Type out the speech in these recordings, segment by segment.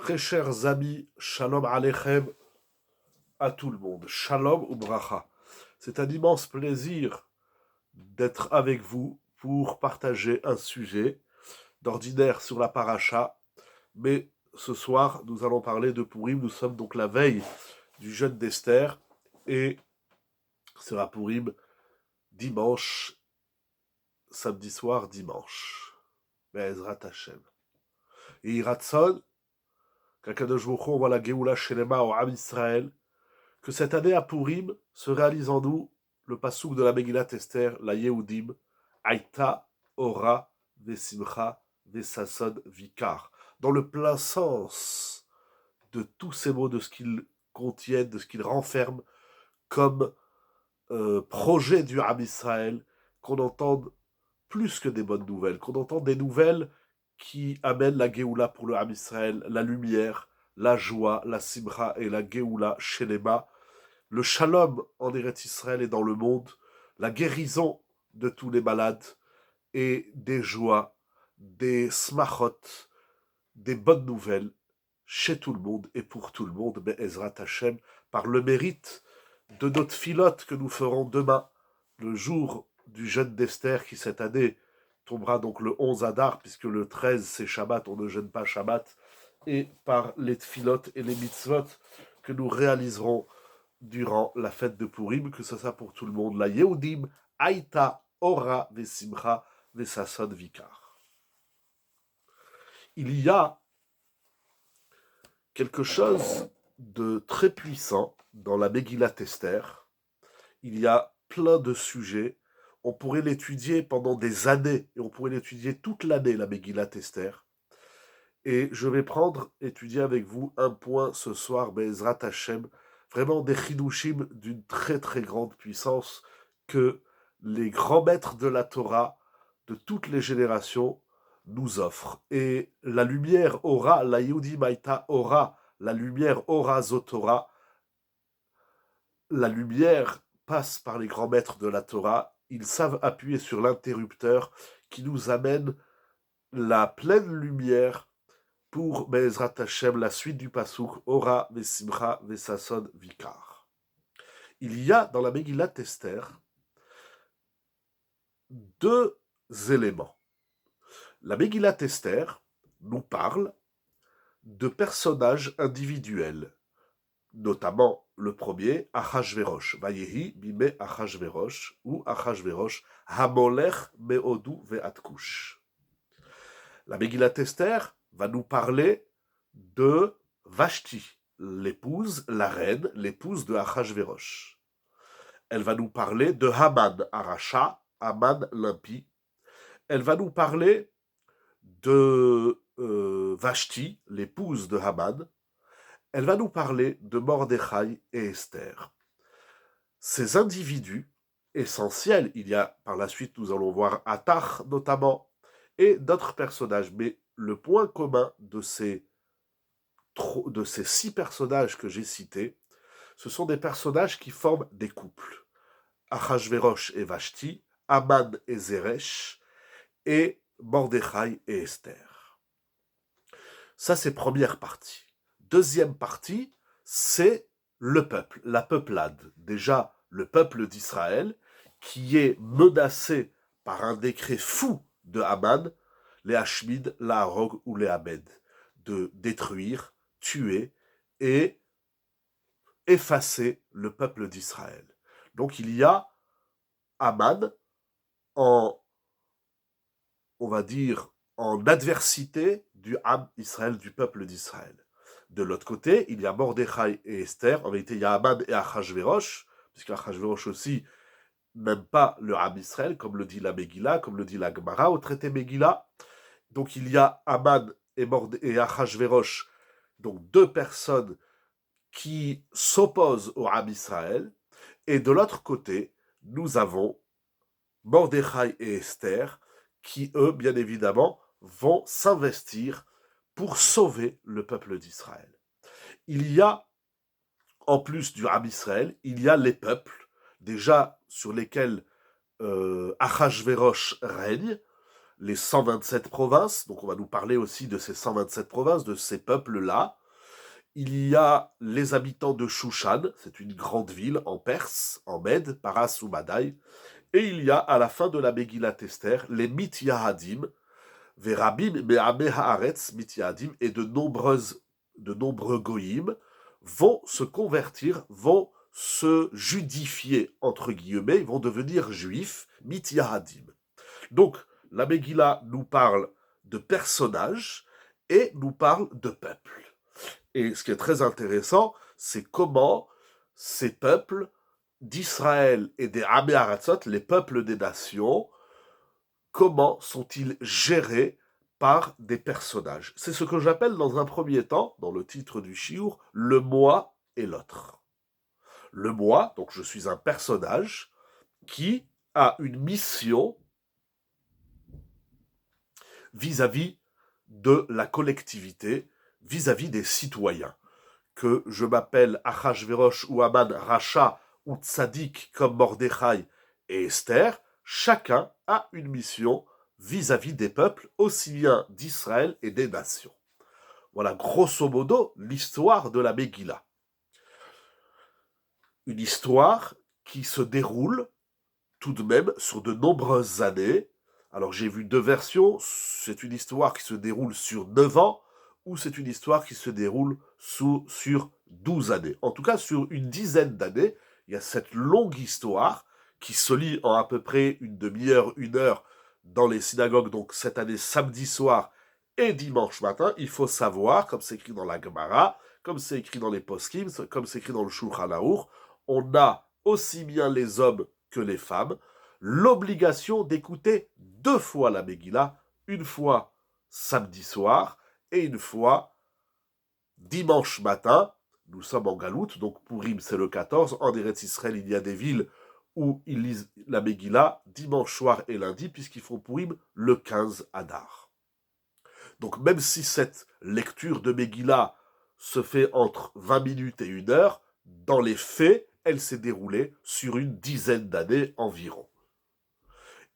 Très chers amis, shalom aleichem à tout le monde. Shalom ou bracha. C'est un immense plaisir d'être avec vous pour partager un sujet d'ordinaire sur la paracha. Mais ce soir, nous allons parler de Purim. Nous sommes donc la veille du jeûne d'Esther et sera Purim dimanche, samedi soir, dimanche. Be'ezrat Hashem. Et Iratson, qu'Akadosh Baruch Hu envoie la Geoula Shelema au Am Israël, que cette année à Purim se réalise en nous le passouk de la Megillat Esther, la Yehudim, Aïta, Ora, Vesimcha, Vesasod, Vikar. Dans le plein sens de tous ces mots, de ce qu'ils contiennent, de ce qu'ils renferment comme projet du Ham Israël, qu'on entende plus que des bonnes nouvelles, qu'on entende des nouvelles qui amènent la Géoula pour le Ham Israël, la lumière, la joie, la Simcha et la Géoula, Shelema, le shalom en Eretz Israël et dans le monde, la guérison de tous les malades et des joies, des smachot, des bonnes nouvelles chez tout le monde et pour tout le monde, Be'ezrat Hashem, par le mérite de notre filote que nous ferons demain, le jour du jeûne d'Esther qui cette année tombera donc le 11 Adar, puisque le 13 c'est Shabbat, on ne jeûne pas Shabbat, et par les tfilotes et les mitzvot que nous réaliserons durant la fête de Purim, que ce soit pour tout le monde, la Yehudim, Aïta, Ora, Vesimcha, Vesasod, Vikar. Il y a quelque chose de très puissant dans la Megillat Esther. Il y a plein de sujets. On pourrait l'étudier pendant des années, et on pourrait l'étudier toute l'année, la Megillat Esther. Et je vais étudier avec vous un point ce soir, Be'ezrat Hashem, vraiment des chidushim d'une très très grande puissance que les grands maîtres de la Torah de toutes les générations nous offrent. Et la lumière aura, la Yehudi Maïta aura, la lumière aura Zotora, la lumière passe par les grands maîtres de la Torah, ils savent appuyer sur l'interrupteur qui nous amène la pleine lumière pour Be'ezrat Hashem, la suite du Passouk, Ora, Vesimcha, Vesasod, Vikar. Il y a dans la Megillat Esther deux éléments. La Megillat Esther nous parle de personnages individuels, notamment le premier, Achashverosh, Vayehi, Bime Achashverosh, ou Achashverosh, Hamolech, Meodu, Ve'atkush. La Megillat Esther va nous parler de Vashti, l'épouse, la reine, l'épouse de Achashverosh. Elle va nous parler de Haman, Aracha, Haman, l'impie. Elle va nous parler de Vashti, l'épouse de Haman. Elle va nous parler de Mordechai et Esther. Ces individus essentiels, il y a par la suite, nous allons voir Atach notamment, et d'autres personnages, mais le point commun de ces 6 personnages que j'ai cités, ce sont des personnages qui forment des couples. Achashverosh et Vashti, Haman et Zeresh, et Mordechai et Esther. Ça, c'est première partie. Deuxième partie, c'est le peuple, la peuplade. Déjà, le peuple d'Israël, qui est menacé par un décret fou de Haman, les Hashmid, la Harog ou les Hamed, de détruire, tuer et effacer le peuple d'Israël. Donc il y a Haman on va dire, en adversité du Ham Israël, du peuple d'Israël. De l'autre côté, il y a Mordechai et Esther. En vérité, il y a Haman et Achashverosh, puisque Achashverosh aussi n'aime pas le Ham Israël, comme le dit la Megillah, comme le dit la Gemara au traité Megillah. Donc il y a Haman et Achashverosh, donc 2 personnes qui s'opposent au Ham Israël. Et de l'autre côté, nous avons Mordechai et Esther, qui, eux, bien évidemment, vont s'investir pour sauver le peuple d'Israël. Il y a, en plus du Ham Israël, il y a les peuples, déjà sur lesquels Achashverosh règne, les 127 provinces, donc on va nous parler aussi de ces 127 provinces, de ces peuples-là. Il y a les habitants de Shushan, c'est une grande ville en Perse, en Mède, Paras ou Madaï, et il y a à la fin de la Megillat Esther les Mityahadim, Verabim Me'ame Haaretz Mityahadim, et de nombreux goïms vont se convertir, vont se judifier, entre guillemets, ils vont devenir juifs, Mityahadim. Donc, la Megillah nous parle de personnages et nous parle de peuples. Et ce qui est très intéressant, c'est comment ces peuples d'Israël et des Amé Aratzot, les peuples des nations, comment sont-ils gérés par des personnages. C'est ce que j'appelle dans un premier temps, dans le titre du shiur, le moi et l'autre. Le moi, donc je suis un personnage qui a une mission vis-à-vis de la collectivité, vis-à-vis des citoyens. Que je m'appelle Achashverosh ou Aman, Racha ou Tzadik comme Mordechai et Esther, chacun a une mission vis-à-vis des peuples, aussi bien d'Israël et des nations. Voilà grosso modo l'histoire de la Megillah. Une histoire qui se déroule tout de même sur de nombreuses années. Alors j'ai vu deux versions, c'est une histoire qui se déroule sur 9 ans, ou c'est une histoire qui se déroule sur 12 années. En tout cas, sur une dizaine d'années, il y a cette longue histoire qui se lit en à peu près une demi-heure, 1 heure dans les synagogues, donc cette année samedi soir et dimanche matin. Il faut savoir, comme c'est écrit dans la Gemara, comme c'est écrit dans les Poskim, comme c'est écrit dans le Shulchan Aruch, on a aussi bien les hommes que les femmes l'obligation d'écouter 2 fois la Megillah, une fois samedi soir et une fois dimanche matin. Nous sommes en Galoute, donc Purim c'est le 14. En Eretz Israël, il y a des villes où ils lisent la Megillah dimanche soir et lundi, puisqu'ils font Purim le 15 Adar. Donc même si cette lecture de Megillah se fait entre 20 minutes et 1 heure, dans les faits, elle s'est déroulée sur une dizaine d'années environ.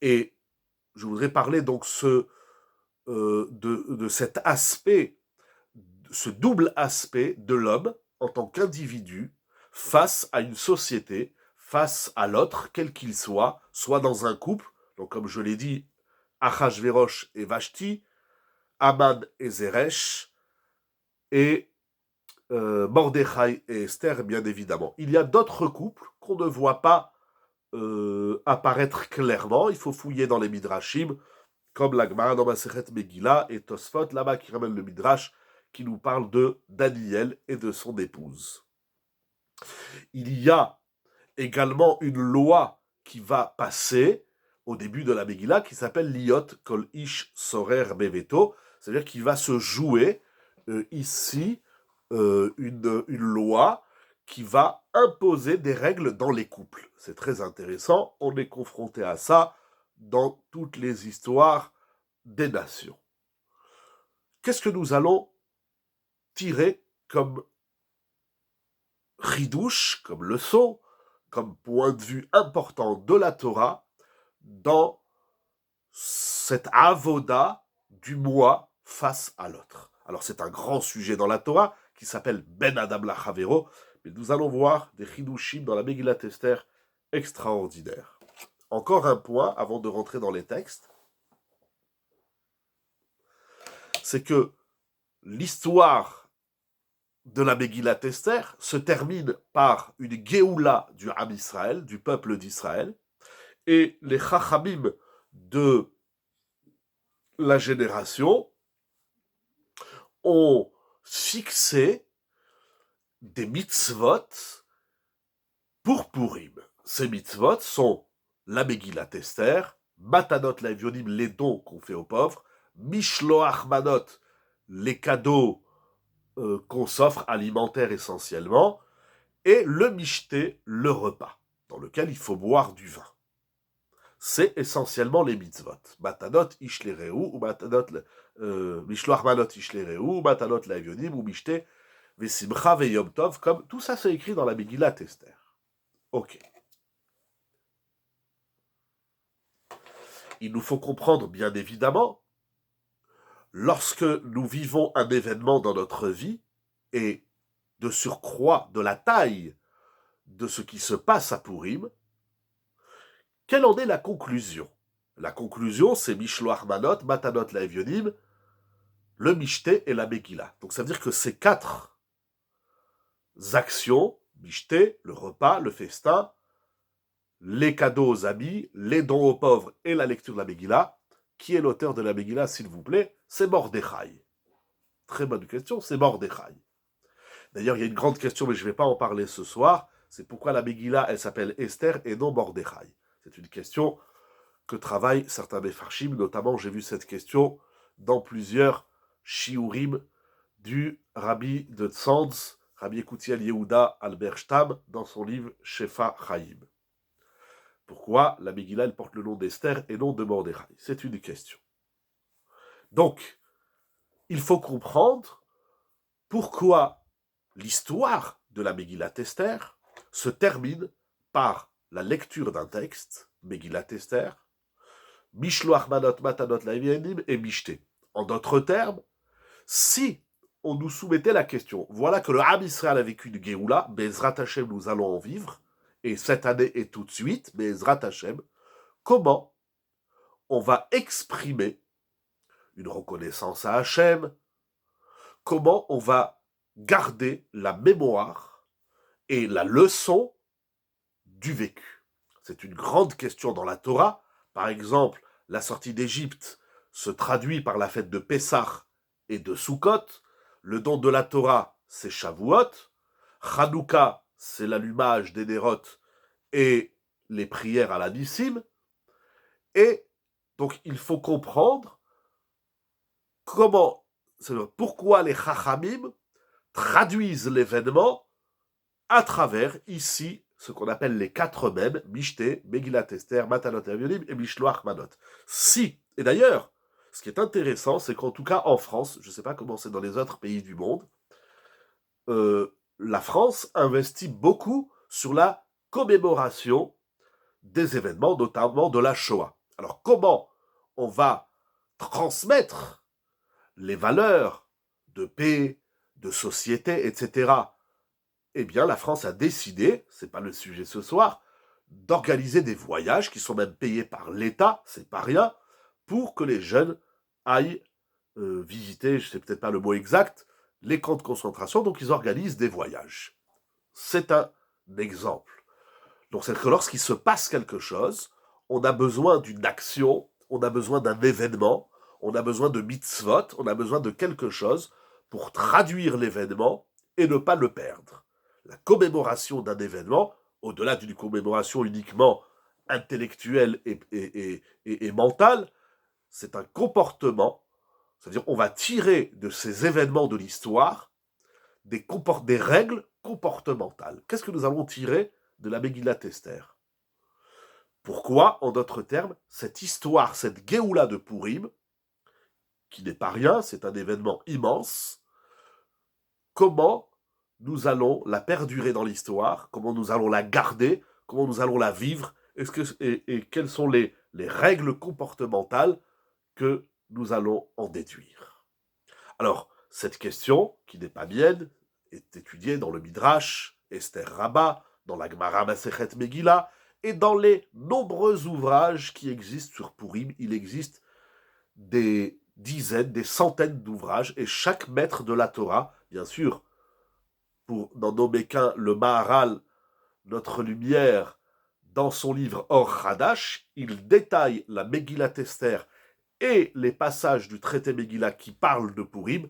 Et je voudrais parler donc de cet aspect, ce double aspect de l'homme en tant qu'individu face à une société, face à l'autre, quel qu'il soit dans un couple, donc comme je l'ai dit, Achashverosh et Vashti, Aman et Zeresh, et Mordechai et Esther, bien évidemment. Il y a d'autres couples qu'on ne voit pas apparaître clairement, il faut fouiller dans les Midrashim, comme la Gemara dans Masechet Megillah et Tosfot, là-bas qui ramène le Midrash, qui nous parle de Daniel et de son épouse. Il y a également une loi qui va passer au début de la Megillah qui s'appelle Liot Kol Ish Sorer Beveto, c'est-à-dire qu'il va se jouer ici une loi qui va imposer des règles dans les couples. C'est très intéressant, on est confronté à ça dans toutes les histoires des nations. Qu'est-ce que nous allons tirer comme ridouche, comme leçon, comme point de vue important de la Torah dans cette avoda du moi face à l'autre? Alors c'est un grand sujet dans la Torah qui s'appelle Ben Adam Lachavero, mais nous allons voir des chidushim dans la Megillat Esther extraordinaires. Encore un point avant de rentrer dans les textes, c'est que l'histoire de la Megillat Esther se termine par une Géoula du Ham Israël, du peuple d'Israël, et les Chachamim de la génération ont fixé des mitzvot pour Purim. Ces mitzvot sont la Megillat Esther, Matanot Laevionim, les dons qu'on fait aux pauvres, Mishloach Manot, les cadeaux qu'on s'offre, alimentaires essentiellement, et le Mishté, le repas, dans lequel il faut boire du vin. C'est essentiellement les mitzvot. Matanot Ishlereu, ou Matanot Mishloach Manot Ishlereu, ou Matanot Laevionim, ou Mishté, Vesimcha Veyom Tov, comme tout ça c'est écrit dans la Megillat Esther. Ok. il nous faut comprendre, bien évidemment, lorsque nous vivons un événement dans notre vie, et de surcroît de la taille de ce qui se passe à Purim, quelle en est la conclusion? La conclusion, c'est Mishloach Manot, Matanot Laevionim, le Mishté et la Megillah. Donc ça veut dire que ces 4 actions, Mishté, le repas, le festin, les cadeaux aux amis, les dons aux pauvres et la lecture de la Megillah, qui est l'auteur de la Megillah, s'il vous plaît? C'est Mordechai. Très bonne question, c'est Mordechai. D'ailleurs, il y a une grande question, mais je ne vais pas en parler ce soir, c'est pourquoi la Megillah, elle s'appelle Esther et non Mordechai. C'est une question que travaillent certains Mefarshim, notamment j'ai vu cette question dans plusieurs shiurim du Rabbi de Tzanz, Rabbi Yekutiel Yehuda Alberstam, dans son livre Shefa Chaim. Pourquoi la Megillah, elle porte le nom d'Esther et non de Mordechai? C'est une question. Donc, il faut comprendre pourquoi l'histoire de la Megillat Esther se termine par la lecture d'un texte, Megillat Esther, Mishloach Manot Matanot Laevionim et Mishté. En d'autres termes, si on nous soumettait la question, voilà que le Ham Israël a vécu une Géoula, Bezrat Hashem, nous allons en vivre, et cette année et tout de suite, Bezrat Hashem, comment on va exprimer une reconnaissance à Hashem, comment on va garder la mémoire et la leçon du vécu. C'est une grande question dans la Torah. Par exemple, la sortie d'Égypte se traduit par la fête de Pessah et de Sukkot. Le don de la Torah, c'est Shavuot. Hanouka, c'est l'allumage des Nérot et les prières à la Nissim. Et donc, il faut comprendre pourquoi les Chachamim traduisent l'événement à travers, ici, ce qu'on appelle les 4 mèmes, Mishté, Megillat Esther, Matanot Laevionim et Mishloach Manot. Si, et d'ailleurs, ce qui est intéressant, c'est qu'en tout cas en France, je ne sais pas comment c'est dans les autres pays du monde, la France investit beaucoup sur la commémoration des événements, notamment de la Shoah. Alors comment on va transmettre les valeurs de paix, de société, etc. Eh bien, la France a décidé, c'est pas le sujet ce soir, d'organiser des voyages qui sont même payés par l'État, c'est pas rien, pour que les jeunes aillent visiter, je sais peut-être pas le mot exact, les camps de concentration, donc ils organisent des voyages. C'est un exemple. Donc c'est que lorsqu'il se passe quelque chose, on a besoin d'une action, on a besoin d'un événement, on a besoin de mitzvot, on a besoin de quelque chose pour traduire l'événement et ne pas le perdre. La commémoration d'un événement, au-delà d'une commémoration uniquement intellectuelle et mentale, c'est un comportement, c'est-à-dire on va tirer de ces événements de l'histoire des règles comportementales. Qu'est-ce que nous allons tirer de la Megillat Esther? Pourquoi, en d'autres termes, cette histoire, cette Géoula de Purim, qui n'est pas rien, c'est un événement immense, comment nous allons la perdurer dans l'histoire, comment nous allons la garder, comment nous allons la vivre, et quelles sont les règles comportementales que nous allons en déduire. Alors, cette question, qui n'est pas mienne, est étudiée dans le Midrash, Esther Rabbah, dans la Gemara Masechet Megillah, et dans les nombreux ouvrages qui existent sur Purim. Il existe des dizaines, des centaines d'ouvrages, et chaque maître de la Torah, bien sûr, pour n'en nommer qu'un, le Maharal, notre lumière, dans son livre Or Hadash, il détaille la Megillat Esther et les passages du traité Megillah qui parlent de Purim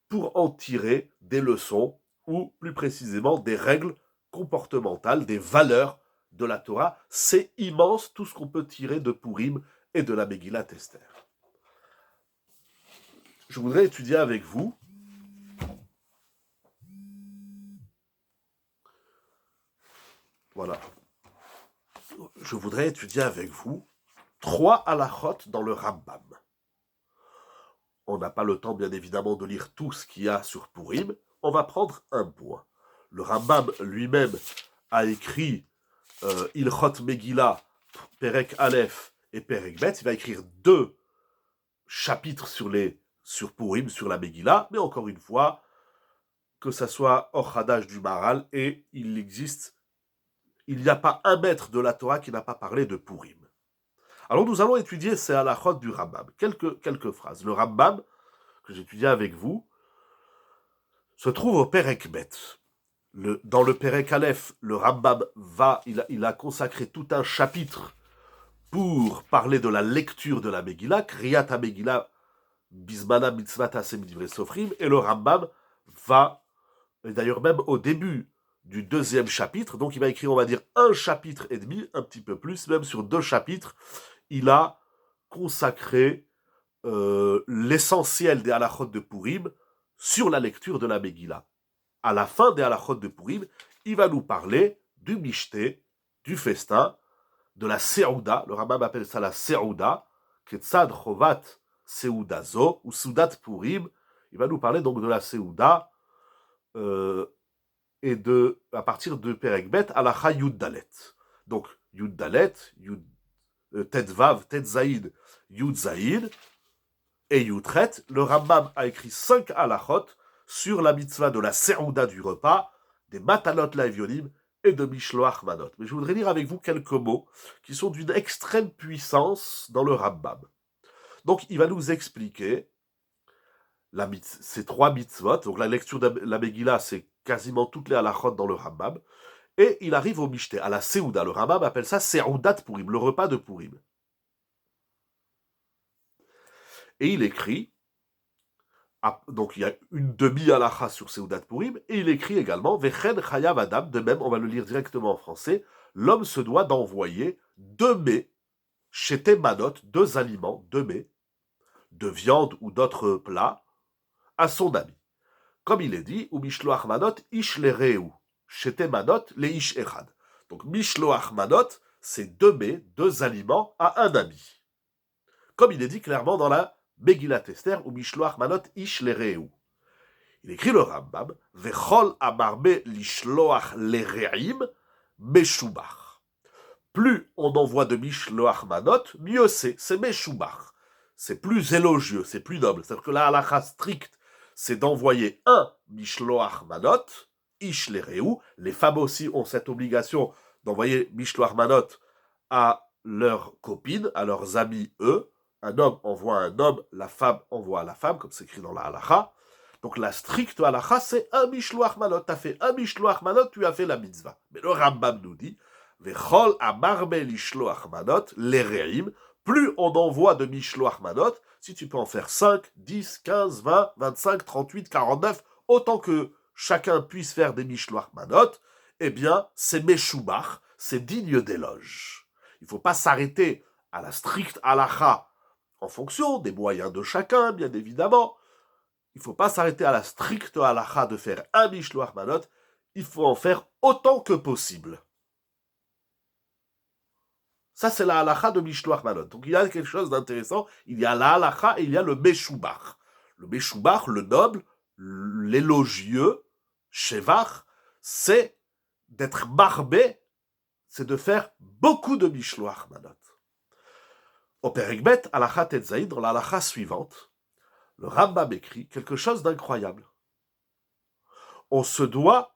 pour en tirer des leçons, ou plus précisément des règles comportementales, des valeurs de la Torah. C'est immense tout ce qu'on peut tirer de Purim et de la Megillat Esther. Je voudrais étudier avec vous je voudrais étudier avec vous 3 halachot dans le Rambam. On n'a pas le temps, bien évidemment, de lire tout ce qu'il y a sur Purim. On va prendre un point. Le Rambam lui-même a écrit Ilchot Megillah, Perek Aleph Et Perek Bet, il va écrire 2 chapitres sur Purim, sur la Megillah, mais encore une fois, que ça soit Or Hadash du Maharal, et il n'y a pas un maître de la Torah qui n'a pas parlé de Purim. Alors nous allons étudier ces halachot du Rambam. Quelques phrases. Le Rambam, que j'étudie avec vous, se trouve au Perek Bet. Dans le Perek Aleph, le Rambam il a consacré tout un chapitre pour parler de la lecture de la Megillah, Kriyat HaMegillah, Bismana Mitzvat Asem Divrei Sofrim, et le Rambam va, et d'ailleurs même au début du 2e chapitre, donc il va écrire, on va dire, 1 chapitre et demi, un petit peu plus, même sur 2 chapitres, il a consacré l'essentiel des halachot de Purim sur la lecture de la Megillah. À la fin des halachot de Purim, il va nous parler du mishté, du festin, de la Seouda, le Rambam appelle ça la Seouda, Ketzad Chovat Seouda Zo, ou Soudat Purim. Il va nous parler donc de la Seouda, et à partir de Perek Bet, Halacha Yud Dalet. Donc, Yud Dalet, Tet Vav, Tet Zaïd, Yud Zaïd, et Yud Chet. Le Rambam a écrit 5 halachot sur la mitzvah de la Seouda du repas, des Matanot Laevionim, et de Mishloach Manot. Mais je voudrais lire avec vous quelques mots qui sont d'une extrême puissance dans le Rambam. Donc, il va nous expliquer ces 3 mitzvot. Donc, la lecture de la Megillah, c'est quasiment toutes les halachot dans le Rambam. Et il arrive au Mishté, à la Seouda. Le Rambam appelle ça Seoudat Purim, le repas de Purim. Et il écrit, donc il y a une demi-halacha sur Seoudat Purim, et il écrit également Vechen Chayav Adam, de même, on va le lire directement en français, l'homme se doit d'envoyer 2 mets, Shete Manot, 2 aliments, 2 mets, de viande ou d'autres plats, à son ami. Comme il est dit, ou Mishloach Manot, Ish Lereu, Shete Manot, le Ish Echad. Donc Mishloach Manot, c'est 2 mets, 2 aliments à un ami. Comme il est dit clairement dans la Megillat Esther, ou Mishloach Manot Ish Lereu. Il écrit le Rambam, Vechol amarbe lishloach lereim meshubach. Plus on envoie de Mishloach Manot, mieux c'est meshubach. C'est plus élogieux, c'est plus noble. C'est-à-dire que la halakha stricte, c'est d'envoyer un Mishloach Manot, Ish Lereu. Les femmes aussi ont cette obligation d'envoyer Mishloach Manot à leurs copines, à leurs amis, eux. Un homme envoie un homme, la femme envoie à la femme, comme c'est écrit dans la halakha. Donc la stricte halakha, c'est un mishloach manot. Tu as fait un mishloach manot, tu as fait la mitzvah. Mais le Rambam nous dit, Vechol amarbe lishloach manot, lereim, plus on envoie de mishloach manot, si tu peux en faire 5, 10, 15, 20, 25, 38, 49, autant que chacun puisse faire des mishloach manot, eh bien, c'est meshubach, c'est digne d'éloge. Il ne faut pas s'arrêter à la stricte halakha, en fonction des moyens de chacun, bien évidemment. Il ne faut pas s'arrêter à la stricte halakha de faire un mishloach manot, il faut en faire autant que possible. Ça, c'est la halakha de mishloach manot. Donc, il y a quelque chose d'intéressant. Il y a la halakha et il y a le meshubach. Le meshubach, le noble, l'élogieux, shevach, c'est d'être barbé, c'est de faire beaucoup de mishloach manot. Au Perek Bet, halakha tet zaïd, dans la halakha suivante, le Rambam écrit quelque chose d'incroyable. On se doit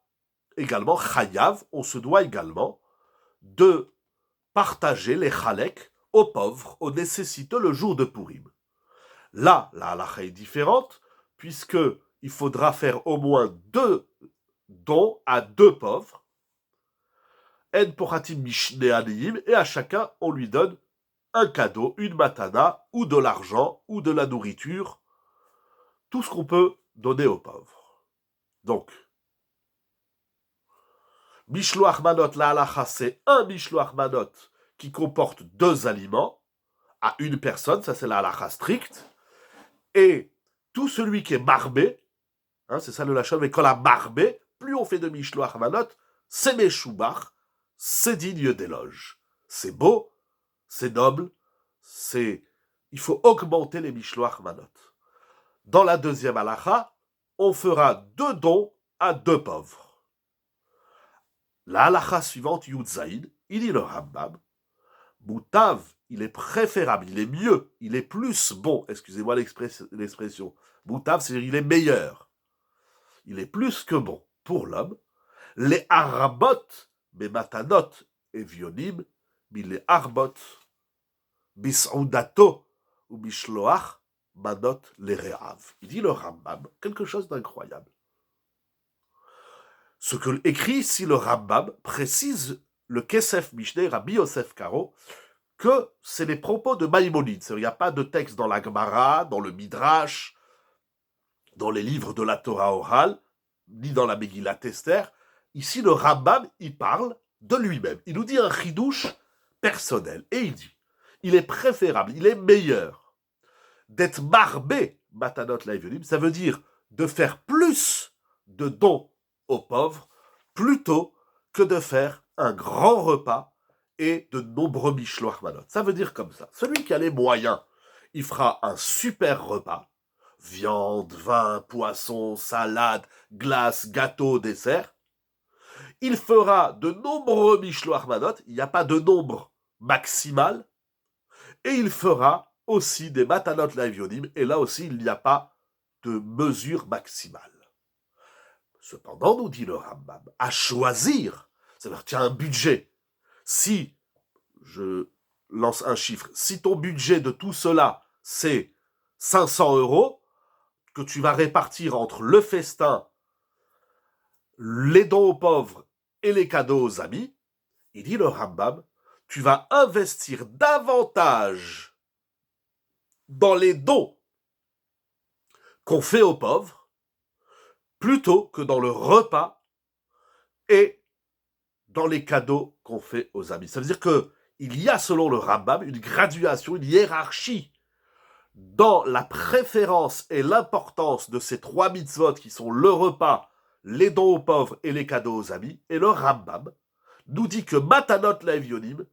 également, chayav, on se doit également de partager les chalek aux pauvres, aux nécessiteux le jour de Purim. Là, la halakha est différente, puisque il faudra faire au moins 2 dons à 2 pauvres. En pochatim mishne aniyim, et à chacun, on lui donne un cadeau, une matana, ou de l'argent, ou de la nourriture, tout ce qu'on peut donner aux pauvres. Donc, Mishloach Manot, la halacha, c'est un Mishloach Manot qui comporte 2 aliments à une personne, ça c'est la halacha stricte, et tout celui qui est marbé, c'est ça le lachon, mais quand la marbé, plus on fait de Mishloach Manot, c'est Meshubach, c'est digne d'éloge. C'est beau, c'est noble, il faut augmenter les Mishloach Manot. Dans la 2e halacha, on fera 2 dons à 2 pauvres. La halacha suivante, Yud Zaïd, il dit le Rambam, Mutav il est préférable, il est mieux, il est plus bon, excusez-moi l'expression, boutav, c'est-à-dire il est meilleur, il est plus que bon pour l'homme, les arabot, bematanot et vionim, les arbot, bisoudato ou bishloach, manot les rehav. Il dit le Rambam, quelque chose d'incroyable. Ce que écrit ici le Rambam précise le Kesef Mishneh, Rabbi Yosef Karo, que c'est les propos de Maïmonide. Il n'y a pas de texte dans la Gemara, dans le Midrash, dans les livres de la Torah orale, ni dans la Megillat Esther. Ici, le Rambam, il parle de lui-même. Il nous dit un chidouche personnel. Et il dit, il est préférable, il est meilleur d'être barbé, matanot laïvenim, ça veut dire de faire plus de dons aux pauvres, plutôt que de faire un grand repas et de nombreux mishloach manot. Ça veut dire comme ça. Celui qui a les moyens, il fera un super repas. Viande, vin, poisson, salade, glace, gâteau, dessert. Il fera de nombreux mishloach manot. Il n'y a pas de nombre maximal. Et il fera aussi des matanot laivionim. Et là aussi, il n'y a pas de mesure maximale. Cependant, nous dit le Rambam, à choisir, ça veut dire, tu as un budget. Si, je lance un chiffre, si ton budget de tout cela, c'est 500 €, que tu vas répartir entre le festin, les dons aux pauvres et les cadeaux aux amis, il dit le Rambam, tu vas investir davantage dans les dons qu'on fait aux pauvres, plutôt que dans le repas et dans les cadeaux qu'on fait aux amis. Ça veut dire qu'il y a, selon le Rambam, une graduation, une hiérarchie dans la préférence et l'importance de ces 3 mitzvot qui sont le repas, les dons aux pauvres et les cadeaux aux amis. Et le Rambam nous dit que Matanot Laevionim,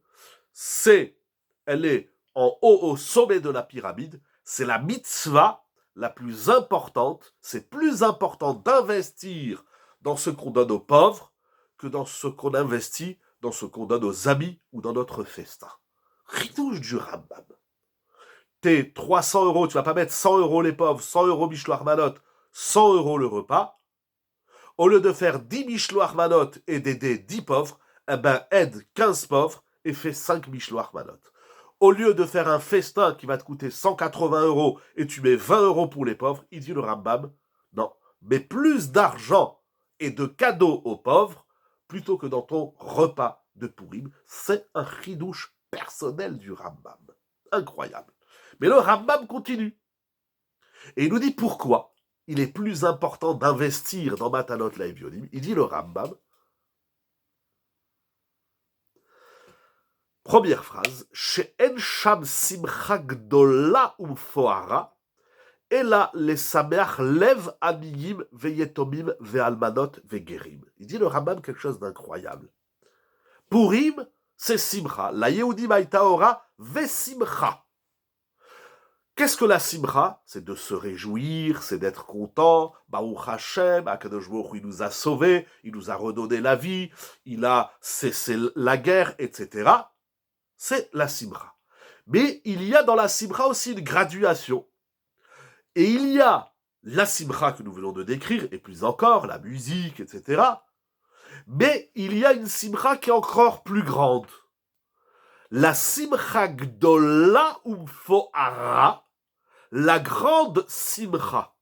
elle est en haut au sommet de la pyramide, c'est la mitzvah la plus importante, c'est plus important d'investir dans ce qu'on donne aux pauvres que dans ce qu'on investit, dans ce qu'on donne aux amis ou dans notre festin. Ridouche du Rambam. T'es 300 €, tu vas pas mettre 100 € les pauvres, 100 € Mishloach Manot, 100 € le repas. Au lieu de faire 10 Mishloach Manot et d'aider 10 pauvres, eh ben aide 15 pauvres et fais 5 Mishloach Manot. Au lieu de faire un festin qui va te coûter 180 € et tu mets 20 € pour les pauvres, il dit le Rambam, non, mets plus d'argent et de cadeaux aux pauvres plutôt que dans ton repas de Pourim. C'est un chidouche personnel du Rambam. Incroyable. Mais le Rambam continue. Et il nous dit pourquoi il est plus important d'investir dans Matanot Laevionim. Il dit le Rambam, première phrase, She'en sham simcha gdola umfoara, ela lesameach lev aniyim veyetomim vealmanot vegerim. Il dit le Rambam quelque chose d'incroyable. Purim, c'est simcha. La Yehudim haïta ora vesimcha. Qu'est-ce que la simcha? C'est de se réjouir, c'est d'être content. Baruch Hashem, Akadosh Baruch Hu, il nous a sauvés, il nous a redonné la vie, il a cessé la guerre, etc. C'est la simcha. Mais il y a dans la simcha aussi une graduation. Et il y a la simcha que nous venons de décrire, et plus encore, la musique, etc. Mais il y a une simcha qui est encore plus grande. La simcha gdola umfoara, la grande simcha,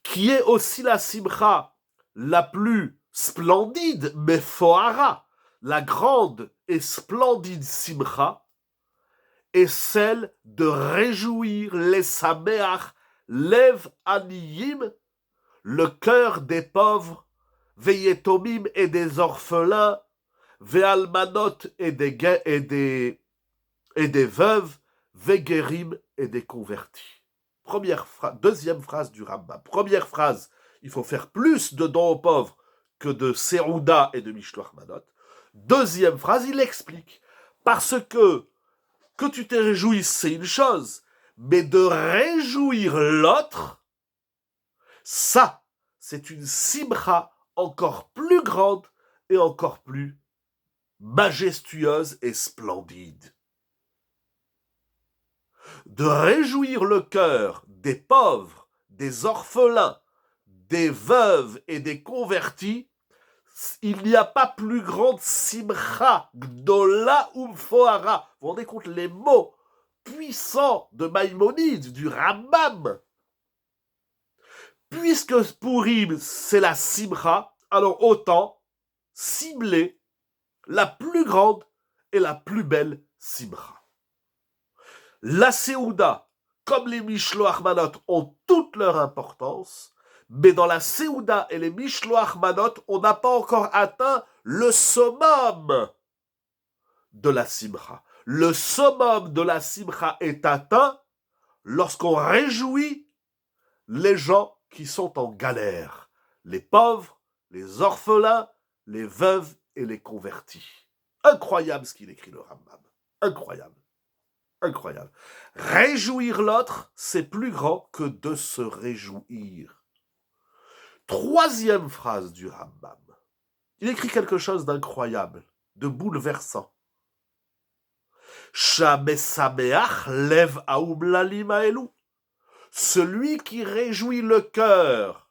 qui est aussi la simcha la plus splendide, mais foara, la grande et splendide simcha, est celle de réjouir les sameach, lev aniyim, le cœur des pauvres, veyetomim et des orphelins, vealmanot et des veuves, vegerim et des convertis. Deuxième phrase du Rambam. Première phrase, il faut faire plus de dons aux pauvres que de Serouda et de Mishloach Manot. Deuxième phrase, il explique. Parce que tu te réjouisses, c'est une chose, mais de réjouir l'autre, ça, c'est une simcha encore plus grande et encore plus majestueuse et splendide. de réjouir le cœur des pauvres, des orphelins, des veuves et des convertis, il n'y a pas plus grande simcha, gdola umfoara. Vous vous rendez compte les mots puissants de Maïmonide, du Rambam. Puisque Purim, c'est la simcha, alors autant cibler la plus grande et la plus belle simcha. La Séouda, comme les Mishloach Manot, ont toute leur importance, mais dans la Séouda et les Mishloach Manot, on n'a pas encore atteint le summum de la Simcha. Le summum de la Simcha est atteint lorsqu'on réjouit les gens qui sont en galère, les pauvres, les orphelins, les veuves et les convertis. Incroyable ce qu'il écrit le Rambam. Incroyable. Incroyable. Réjouir l'autre, c'est plus grand que de se réjouir. Troisième phrase du Rambam. Il écrit quelque chose d'incroyable, de bouleversant. Shamesameach lev aumlalim haelu. Celui qui réjouit le cœur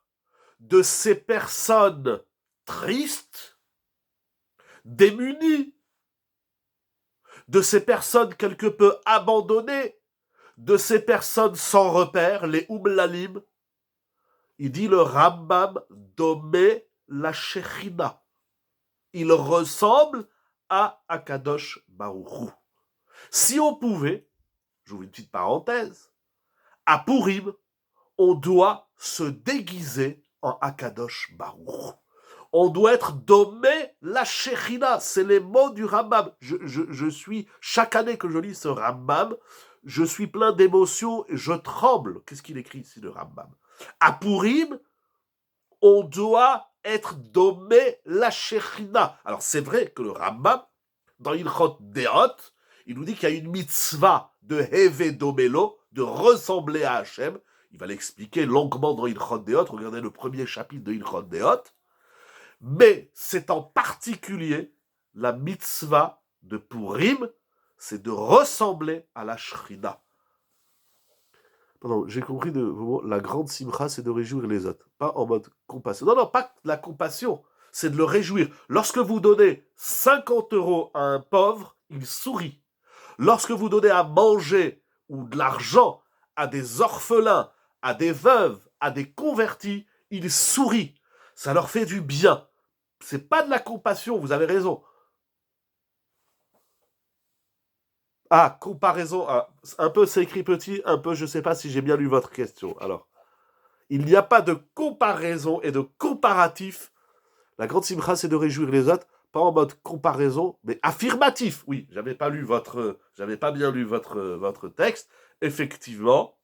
de ces personnes tristes, démunies, de ces personnes quelque peu abandonnées, de ces personnes sans repère, les Oumlalim, il dit le Rambam Domé la Shechina. Il ressemble à Akadosh Baruch Hu. Si on pouvait, j'ouvre une petite parenthèse, à Purim, on doit se déguiser en Akadosh Baruch Hu. On doit être Domé la Shechina. C'est les mots du Rambam. Je suis, chaque année que je lis ce Rambam, je suis plein d'émotions et je tremble. Qu'est-ce qu'il écrit ici, le Rambam? À Purim, on doit être Domé la Shechina. Alors c'est vrai que le Rambam, dans Ilchot Deot, il nous dit qu'il y a une mitzvah de Heve Domelo, de ressembler à Hachem. Il va l'expliquer longuement dans Ilchot Deot. Regardez le premier chapitre de Ilchot Deot. Mais c'est en particulier la mitzvah de Purim, c'est de ressembler à la Shrina. Pardon, j'ai compris de la grande simcha, c'est de réjouir les autres, pas en mode compassion. Non, pas la compassion, c'est de le réjouir. Lorsque vous donnez 50 € à un pauvre, il sourit. Lorsque vous donnez à manger ou de l'argent à des orphelins, à des veuves, à des convertis, il sourit. Ça leur fait du bien. C'est pas de la compassion, vous avez raison. Ah, comparaison, un peu c'est écrit petit, un peu je sais pas si j'ai bien lu votre question. Alors, il n'y a pas de comparaison et de comparatif. La grande simcha, c'est de réjouir les autres, pas en mode comparaison, mais affirmatif. Oui, j'avais pas bien lu votre texte. Effectivement,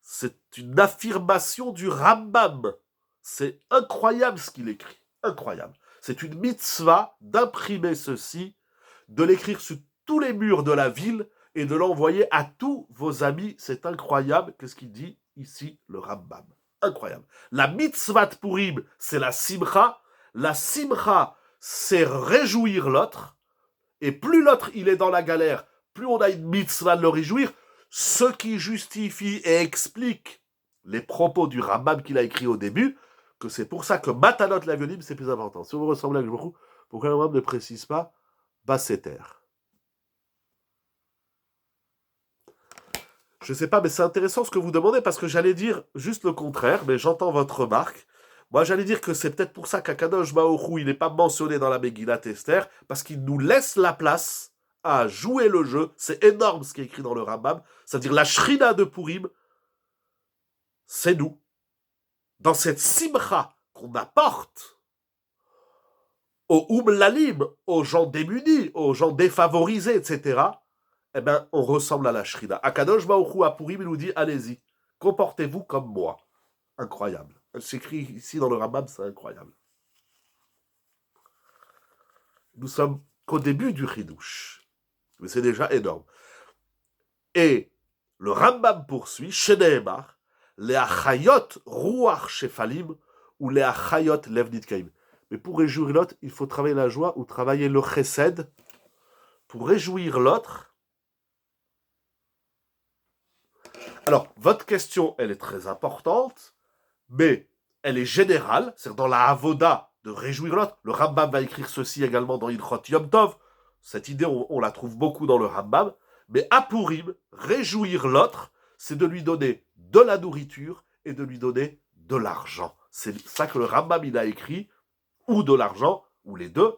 c'est une affirmation du Rambam. C'est incroyable ce qu'il écrit. Incroyable. C'est une mitzvah d'imprimer ceci, de l'écrire sur tous les murs de la ville et de l'envoyer à tous vos amis. C'est incroyable. Qu'est-ce qu'il dit ici, le Rambam? Incroyable. La mitzvah de Purim, c'est la simcha. La simcha, c'est réjouir l'autre. Et plus l'autre, il est dans la galère, plus on a une mitzvah de le réjouir. Ce qui justifie et explique les propos du Rambam qu'il a écrit au début, que c'est pour ça que Matanot l'avionim, c'est plus important. Si vous ressemblez à Gvorou, pourquoi le Rambam ne précise pas Basseter? Je sais pas, mais c'est intéressant ce que vous demandez, parce que j'allais dire juste le contraire, mais j'entends votre remarque. Moi, j'allais dire que c'est peut-être pour ça qu'Akadosh Baruch Hu, il n'est pas mentionné dans la Megillat Esther, parce qu'il nous laisse la place à jouer le jeu. C'est énorme ce qui est écrit dans le Rambam. C'est-à-dire la Shrina de Purim, c'est nous. Dans cette simcha qu'on apporte aux Oumlalim, aux gens démunis, aux gens défavorisés, etc., eh bien, on ressemble à la Shrina. Akadosh Baruch Hu à Purim, il nous dit, allez-y, comportez-vous comme moi. Incroyable. C'est écrit ici dans le Rambam, c'est incroyable. Nous sommes qu'au début du Chidouche. Mais c'est déjà énorme. Et le Rambam poursuit, Sheneemar, les achayot ruach shefalim ou les achayot lev nitkaim. Mais pour réjouir l'autre, il faut travailler la joie ou travailler le chesed. Pour réjouir l'autre, Alors, votre question, elle est très importante, mais elle est générale, c'est-à-dire dans la avoda de réjouir l'autre. Le Rambam va écrire ceci également dans Ilchot Yom Tov. Cette idée, on la trouve beaucoup dans le Rambam. Mais à Purim, réjouir l'autre, c'est de lui donner de la nourriture et de lui donner de l'argent. C'est ça que le Rambam il a écrit, ou de l'argent, ou les deux.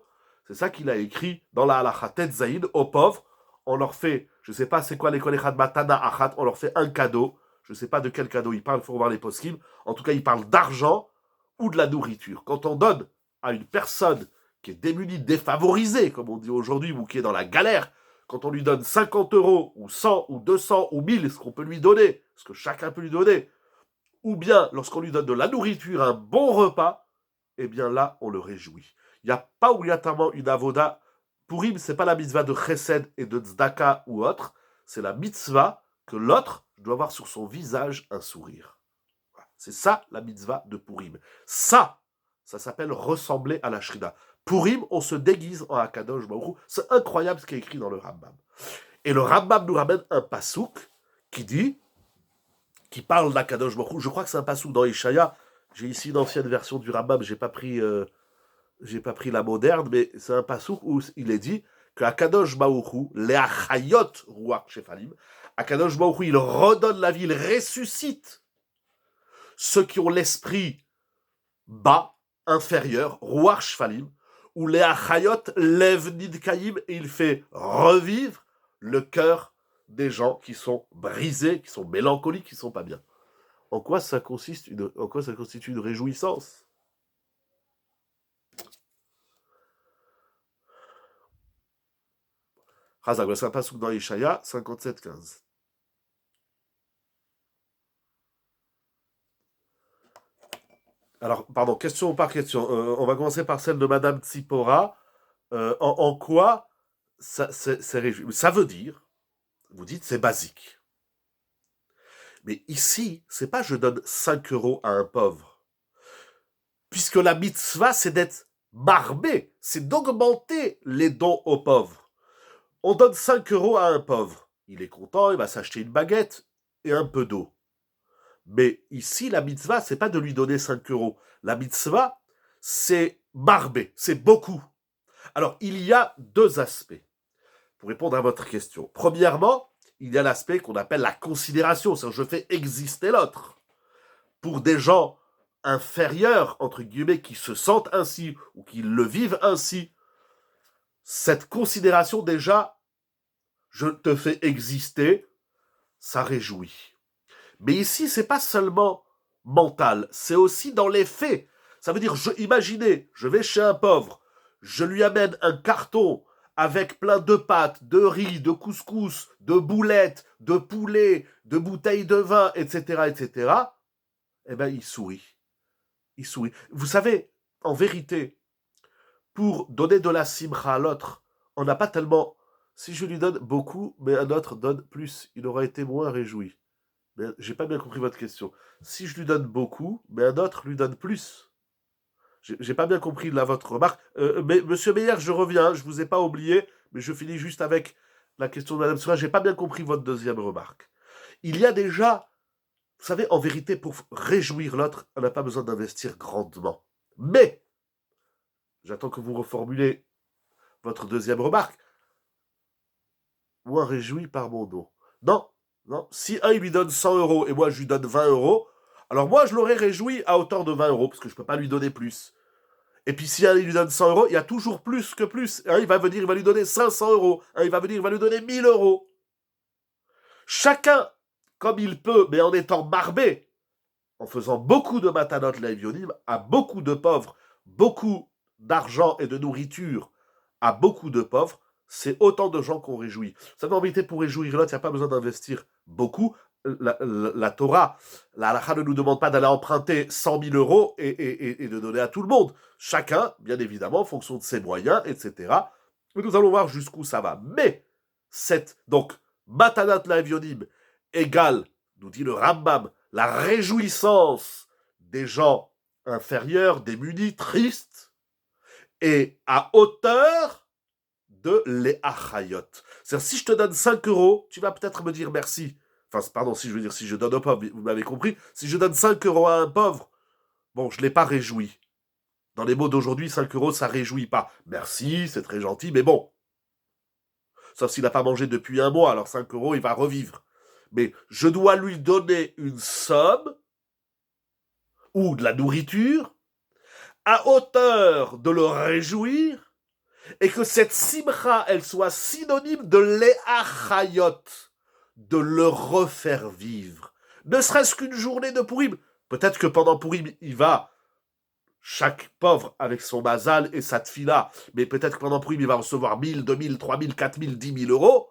C'est ça qu'il a écrit dans la Halacha Tetzaïd aux pauvres. On leur fait, je ne sais pas c'est quoi les Kolechad Matana Achat, on leur fait un cadeau. Je ne sais pas de quel cadeau il parle, il faut voir les poskim. En tout cas, il parle d'argent ou de la nourriture. Quand on donne à une personne qui est démunie, défavorisée, comme on dit aujourd'hui, ou qui est dans la galère, quand on lui donne 50 euros, ou 100, ou 200, ou 1000, ce qu'on peut lui donner, ce que chacun peut lui donner, ou bien lorsqu'on lui donne de la nourriture, un bon repas, eh bien là, on le réjouit. Il n'y a pas obligatoirement une avoda. Purim, ce n'est pas la mitzvah de chesed et de tzedaka ou autre, c'est la mitzvah que l'autre doit avoir sur son visage un sourire. C'est ça la mitzvah de Purim. Ça s'appelle ressembler à la Shrina. Purim, on se déguise en Akadosh Baruch Hu. C'est incroyable ce qui est écrit dans le Rambam. Et le Rambam nous ramène un pasouk qui dit, qui parle d'Akadosh Baruch Hu. Je crois que c'est un pasouk dans Ishaïa. J'ai ici une ancienne version du Rambam, j'ai pas pris la moderne, mais c'est un pasouk où il est dit que Akadosh Baruch Hu, les Achayot Ruach Shefalim, Akadosh Baruch Hu, il redonne la vie, il ressuscite ceux qui ont l'esprit bas, inférieur, Ruach Shfalim, où les Achayot lèvent Nidkaïm et il fait revivre le cœur des gens qui sont brisés, qui sont mélancoliques, qui sont pas bien. En quoi ça constitue une réjouissance? Razak, c'est un passouk dans Ishaïa 57-15. Alors, pardon, question par question. On va commencer par celle de Madame Tsipora. En quoi c'est réjoui? Ça veut dire, vous dites, c'est basique. Mais ici, c'est pas je donne 5 euros à un pauvre. Puisque la mitzvah, c'est d'être barbé, c'est d'augmenter les dons aux pauvres. On donne 5 euros à un pauvre. Il est content, il va s'acheter une baguette et un peu d'eau. Mais ici, la mitzvah, c'est pas de lui donner 5 euros. La mitzvah, c'est barber, c'est beaucoup. Alors, il y a deux aspects pour répondre à votre question. Premièrement, il y a l'aspect qu'on appelle la considération, c'est-à-dire je fais exister l'autre. Pour des gens inférieurs, entre guillemets, qui se sentent ainsi ou qui le vivent ainsi, cette considération déjà, je te fais exister, ça réjouit. Mais ici, c'est pas seulement mental, c'est aussi dans les faits. Ça veut dire, imaginez, je vais chez un pauvre, je lui amène un carton avec plein de pâtes, de riz, de couscous, de boulettes, de poulet, de bouteilles de vin, etc., etc., eh bien, il sourit. Il sourit. Vous savez, en vérité, pour donner de la simcha à l'autre, on n'a pas tellement... Si je lui donne beaucoup, mais un autre donne plus, il aura été moins réjoui. Mais j'ai pas bien compris votre question. Si je lui donne beaucoup, mais un autre lui donne plus. J'ai pas bien compris là votre remarque. Mais Monsieur Meyer, je reviens, je vous ai pas oublié, mais je finis juste avec la question de Madame Soura. J'ai pas bien compris votre deuxième remarque. Il y a déjà, vous savez, en vérité, pour réjouir l'autre, on n'a pas besoin d'investir grandement. Mais, j'attends que vous reformulez votre deuxième remarque. Moi, réjoui par mon dos. Non, non. Si un, il lui donne 100 euros et moi, je lui donne 20 euros, alors moi, je l'aurais réjoui à hauteur de 20 euros, parce que je ne peux pas lui donner plus. Et puis si un, il lui donne 100 euros, il y a toujours plus que plus. Un, il va venir, il va lui donner 500 euros. Un, il va venir, il va lui donner 1000 euros. Chacun, comme il peut, mais en étant barbé, en faisant beaucoup de matanot laivionim à beaucoup de pauvres, beaucoup d'argent et de nourriture à beaucoup de pauvres, c'est autant de gens qu'on réjouit. Ça en vérité, pour réjouir l'autre, il n'y a pas besoin d'investir beaucoup. La Torah, la halakha ne nous demande pas d'aller emprunter 100 000 euros et de donner à tout le monde. Chacun, bien évidemment, en fonction de ses moyens, etc. Mais nous allons voir jusqu'où ça va. Mais, donc, matanat laivionim égale, nous dit le Rambam, la réjouissance des gens inférieurs, démunis, tristes, et à hauteur de les achayot. C'est-à-dire, si je te donne 5 euros, tu vas peut-être me dire merci. Enfin, pardon, si je donne aux pauvres, vous m'avez compris. Si je donne 5 euros à un pauvre, bon, je ne l'ai pas réjoui. Dans les mots d'aujourd'hui, 5 euros, ça réjouit pas. Merci, c'est très gentil, mais bon. Sauf s'il n'a pas mangé depuis un mois, alors 5 euros, il va revivre. Mais je dois lui donner une somme ou de la nourriture à hauteur de le réjouir et que cette simcha, elle soit synonyme de l'éachayot, de le refaire vivre. Ne serait-ce qu'une journée de Pourim. Peut-être que pendant Pourim, il va, chaque pauvre avec son mazal et sa tfila, mais peut-être que pendant Pourim, il va recevoir 1000, 2000, 3000, 4000, 10 000 euros.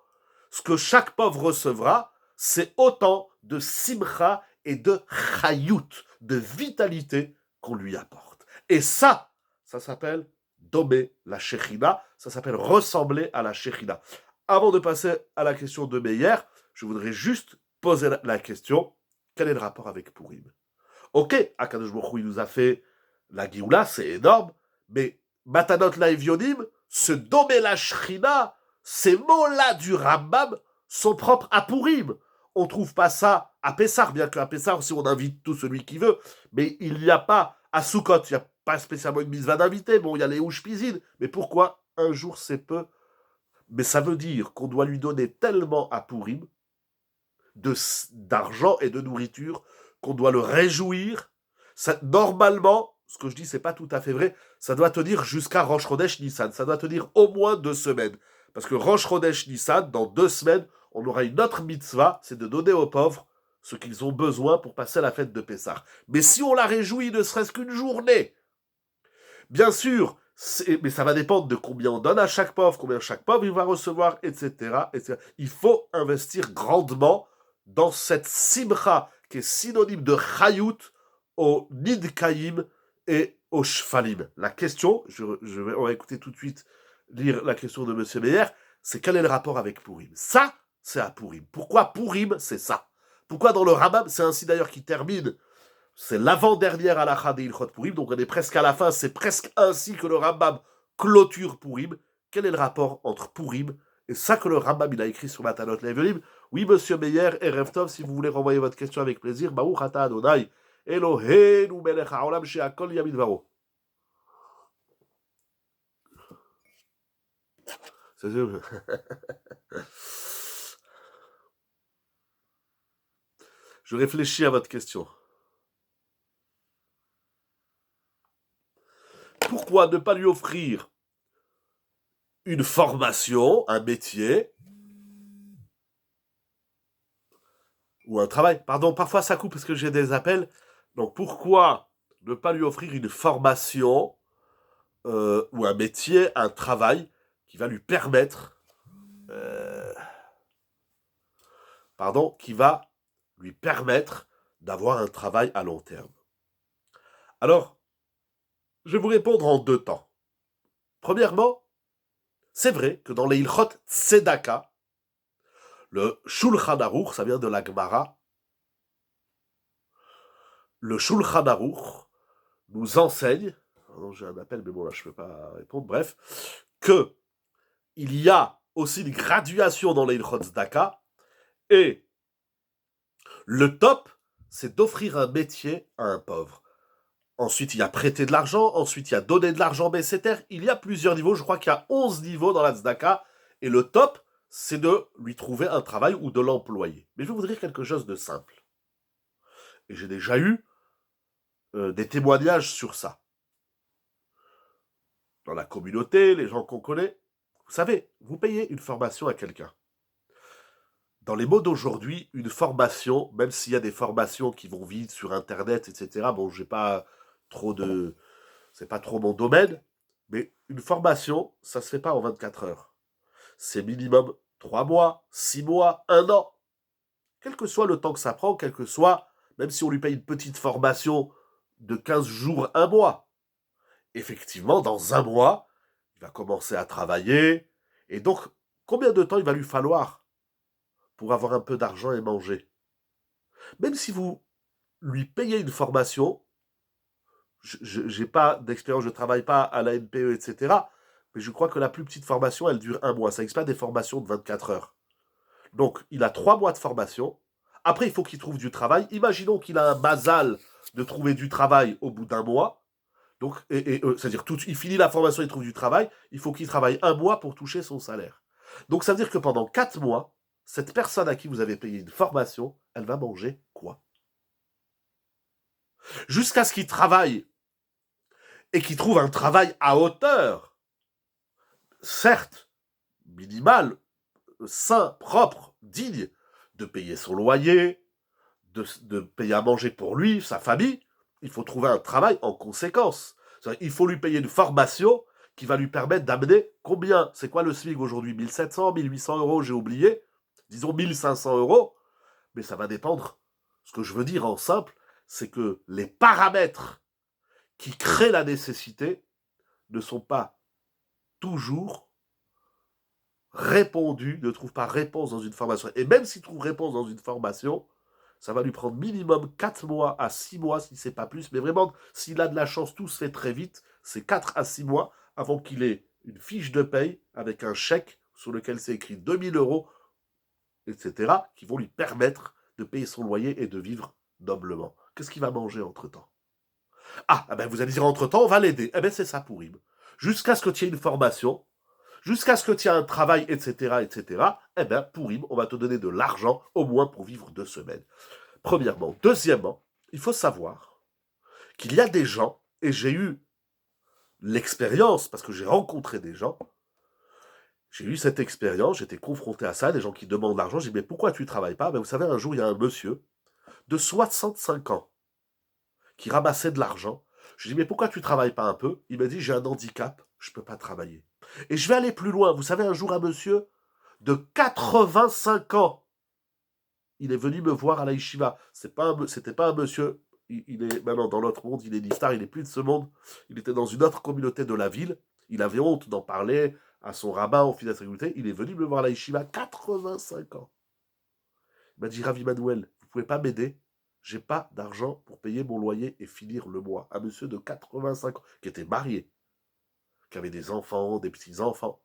Ce que chaque pauvre recevra, c'est autant de simcha et de chayut, de vitalité qu'on lui apporte. Et ça s'appelle domé la Shechina, ça s'appelle ressembler à la Shechina. Avant de passer à la question de Meyer, je voudrais juste poser la question, quel est le rapport avec Pourim? Ok, Akadosh Baruch Hu, il nous a fait la Géoula, c'est énorme, mais Matanot Laevionim, ce domé la Shechina, ces mots-là du Rambam sont propres à Pourim. On ne trouve pas ça à Pessar, bien qu'à Pessar aussi on invite tout celui qui veut, mais il n'y a pas à Sukkot, il n'y a pas spécialement une mitzvah d'invité, bon, il y a les Oushpizines, mais pourquoi un jour c'est peu? Mais ça veut dire qu'on doit lui donner tellement à Pourim d'argent et de nourriture qu'on doit le réjouir. Ça, normalement, ce que je dis, c'est pas tout à fait vrai, ça doit tenir jusqu'à Rosh Chodesh Nissan, ça doit tenir au moins 2 semaines. Parce que Rosh Chodesh Nissan, dans 2 semaines, on aura une autre mitzvah, c'est de donner aux pauvres ce qu'ils ont besoin pour passer la fête de Pessah. Mais si on la réjouit ne serait-ce qu'une journée, bien sûr, mais ça va dépendre de combien on donne à chaque pauvre, combien chaque pauvre il va recevoir, etc., etc. Il faut investir grandement dans cette simcha qui est synonyme de chayut au nidkaïm et au shfalim. La question, on va écouter tout de suite lire la question de M. Meyer, c'est quel est le rapport avec Pourim? Ça, c'est à Pourim. Pourquoi Pourim, c'est ça? Pourquoi dans le Rambam, c'est ainsi d'ailleurs qui termine, c'est l'avant-dernière halakha de Ilchot Pourim, donc on est presque à la fin, c'est presque ainsi que le Rambam clôture Pourim. Quel est le rapport entre Pourim et ça que le Rambam il a écrit sur Matanot Le'Evonim? Oui, monsieur Meyer et Rev Tov, si vous voulez renvoyer votre question avec plaisir, Baruch Ata Adonai, Eloheinu melech haolam she'akol yamid varo. Je réfléchis à votre question. Pourquoi ne pas lui offrir une formation, un métier ou un travail? Pardon, parfois ça coupe parce que j'ai des appels. Donc pourquoi ne pas lui offrir une formation ou un métier, un travail qui va lui permettre, qui va lui permettre d'avoir un travail à long terme? Alors, je vais vous répondre en 2 temps. Premièrement, c'est vrai que dans les Ilchot Tzedaka, le Shulchan Aruch, ça vient de la Gemara, le Shulchan Aruch nous enseigne, pardon, j'ai un appel, mais bon là je ne peux pas répondre, bref, que il y a aussi une graduation dans les Ilchot Tzedaka, et le top, c'est d'offrir un métier à un pauvre. Ensuite, il y a prêter de l'argent. Ensuite, il y a donner de l'argent bécétaire. Il y a plusieurs niveaux. Je crois qu'il y a 11 niveaux dans la tzedaka. Et le top, c'est de lui trouver un travail ou de l'employer. Mais je vais vous dire quelque chose de simple. Et j'ai déjà eu des témoignages sur ça. Dans la communauté, les gens qu'on connaît. Vous savez, vous payez une formation à quelqu'un. Dans les mots d'aujourd'hui, une formation, même s'il y a des formations qui vont vite sur Internet, etc., bon, j'ai pas trop de... C'est pas trop mon domaine, mais une formation, ça se fait pas en 24 heures. C'est minimum 3 mois, 6 mois, 1 an. Quel que soit le temps que ça prend, quel que soit, même si on lui paye une petite formation de 15 jours, 1 mois. Effectivement, dans 1 mois, il va commencer à travailler. Et donc, combien de temps il va lui falloir pour avoir un peu d'argent et manger? Même si vous lui payez une formation, je n'ai pas d'expérience, je ne travaille pas à la NPE, etc. Mais je crois que la plus petite formation, elle dure 1 mois. Ça n'existe pas des formations de 24 heures. Donc, il a 3 mois de formation. Après, il faut qu'il trouve du travail. Imaginons qu'il a un basal de trouver du travail au bout d'un mois. Donc, c'est-à-dire, il finit la formation, il trouve du travail. Il faut qu'il travaille un mois pour toucher son salaire. Donc, ça veut dire que pendant 4 mois, cette personne à qui vous avez payé une formation, elle va manger quoi? Jusqu'à ce qu'il travaille et qu'il trouve un travail à hauteur, certes, minimal, sain, propre, digne, de payer son loyer, de payer à manger pour lui, sa famille, il faut trouver un travail en conséquence. Il faut lui payer une formation qui va lui permettre d'amener combien? C'est quoi le SMIC aujourd'hui? 1700, 1800 euros, j'ai oublié. Disons 1500 euros. Mais ça va dépendre. Ce que je veux dire en simple, c'est que les paramètres qui créent la nécessité ne sont pas toujours répondus, ne trouvent pas réponse dans une formation. Et même s'il trouve réponse dans une formation, ça va lui prendre minimum 4 mois à 6 mois, si c'est pas plus. Mais vraiment, s'il a de la chance, tout se fait très vite. C'est 4 à 6 mois avant qu'il ait une fiche de paye avec un chèque sur lequel c'est écrit 2000 euros, etc., qui vont lui permettre de payer son loyer et de vivre noblement. Qu'est-ce qu'il va manger entre-temps? Ah, ben vous allez dire entre-temps, on va l'aider. Eh bien, c'est ça pour him. Jusqu'à ce que tu aies une formation, jusqu'à ce que tu aies un travail, etc., eh bien, pour him, on va te donner de l'argent, au moins pour vivre 2 semaines. Premièrement. Deuxièmement, il faut savoir qu'il y a des gens, et j'ai eu l'expérience, parce que j'ai rencontré des gens, j'ai eu cette expérience, j'étais confronté à ça, des gens qui demandent de l'argent, j'ai dit, mais pourquoi tu ne travailles pas? Ben, vous savez, un jour, il y a un monsieur de 65 ans qui ramassait de l'argent. Je lui ai dit, mais pourquoi tu ne travailles pas un peu? Il m'a dit, j'ai un handicap, je ne peux pas travailler. Et je vais aller plus loin. Vous savez, un jour, un monsieur de 85 ans, il est venu me voir à la yeshiva. C'était pas un monsieur, il est maintenant dans l'autre monde, il est niftar, il n'est plus de ce monde. Il était dans une autre communauté de la ville. Il avait honte d'en parler à son rabbin, au fil de la sécurité. Il est venu me voir à la yeshiva, 85 ans. Il m'a dit, Rav Emmanuel, vous ne pouvez pas m'aider? J'ai pas d'argent pour payer mon loyer et finir le mois. Un monsieur de 85 ans, qui était marié, qui avait des enfants, des petits-enfants.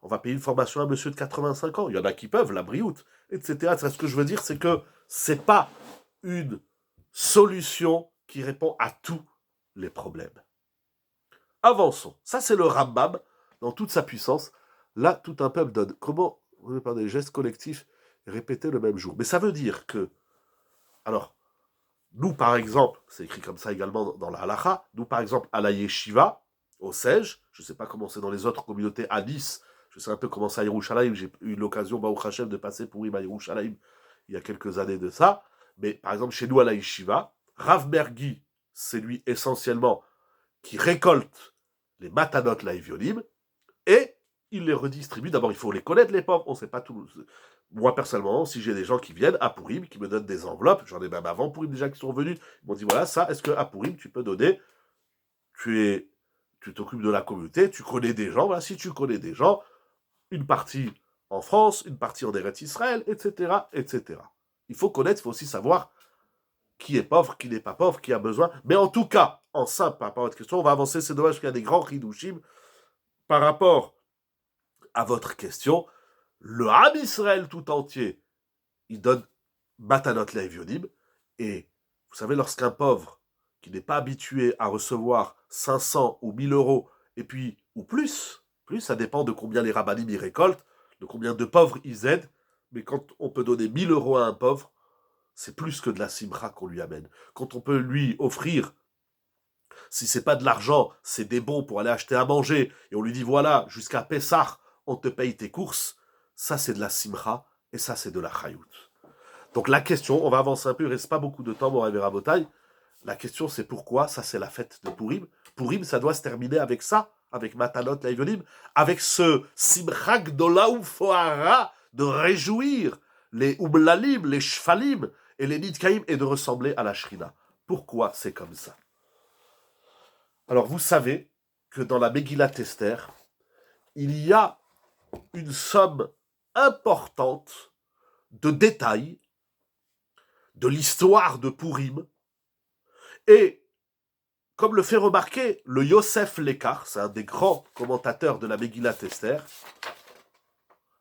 On va payer une formation à un monsieur de 85 ans. Il y en a qui peuvent, la brioute, etc. Ce que je veux dire, c'est que c'est pas une solution qui répond à tous les problèmes. Avançons. Ça, c'est le Rambam dans toute sa puissance. Là, tout un peuple donne. Comment, par des gestes collectifs, répéter le même jour? Mais ça veut dire que, alors, nous, par exemple, c'est écrit comme ça également dans la halacha, nous, par exemple, à la yeshiva, au Sej, je ne sais pas comment c'est dans les autres communautés, à Nice, je sais un peu comment c'est à Yerushalayim, j'ai eu l'occasion, Baruch Hashem, de passer pour à Yerushalayim il y a quelques années de ça, mais par exemple, chez nous, à la yeshiva, Rav Mergui, c'est lui essentiellement qui récolte les matanot laïvionim, et il les redistribue. D'abord, il faut les connaître, les pauvres, on ne sait pas tout. Moi, personnellement, si j'ai des gens qui viennent à Pourim, qui me donnent des enveloppes, j'en ai même avant Pourim déjà qui sont venus, ils m'ont dit, voilà, ça, est-ce qu'à Pourim, tu peux donner? Tu t'occupes de la communauté, tu connais des gens, voilà, si tu connais des gens, une partie en France, une partie en Eretz Israël, etc., etc. Il faut connaître, il faut aussi savoir qui est pauvre, qui n'est pas pauvre, qui a besoin. Mais en tout cas, en simple, par rapport à votre question, on va avancer, c'est dommage qu'il y a des grands hidushim par rapport à votre question. Le Ham Israël tout entier, il donne Matanot Le'Evionim, et vous savez, lorsqu'un pauvre qui n'est pas habitué à recevoir 500 ou 1000 euros, et puis, ou plus, ça dépend de combien les rabbinim y récoltent, de combien de pauvres ils aident, mais quand on peut donner 1000 euros à un pauvre, c'est plus que de la simra qu'on lui amène. Quand on peut lui offrir, si c'est pas de l'argent, c'est des bons pour aller acheter à manger, et on lui dit voilà, jusqu'à Pessah, on te paye tes courses, ça c'est de la simra, et ça c'est de la chayout. Donc la question, on va avancer un peu, il ne reste pas beaucoup de temps, mon Rabbi Rabotai. La question c'est pourquoi, ça c'est la fête de Purim. Purim, ça doit se terminer avec ça, avec Matanot Laïvonim, avec ce simcha gdola ufoara, de réjouir les Umlalim, les Shfalim et les Nidkaim, et de ressembler à la Shrina. Pourquoi c'est comme ça? Alors vous savez que dans la Megillat Esther, il y a une somme importante de détails de l'histoire de Purim, et comme le fait remarquer le Yosef Lekar, c'est un des grands commentateurs de la Megillat Esther,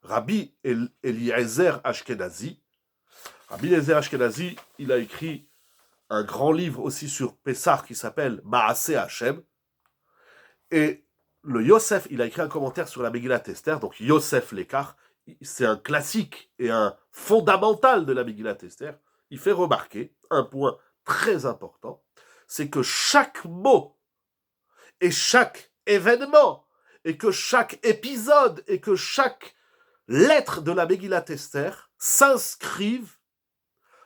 Rabbi Eliezer Ashkenazi, Rabbi Eliezer Ashkenazi, il a écrit un grand livre aussi sur Pessah qui s'appelle Maaseh Hashem. Et le Yosef, il a écrit un commentaire sur la Megillat Esther, donc Yosef Lekar, c'est un classique et un fondamental de la Megillat Esther. Il fait remarquer un point très important, c'est que chaque mot et chaque événement et que chaque épisode et que chaque lettre de la Megillat Esther s'inscrivent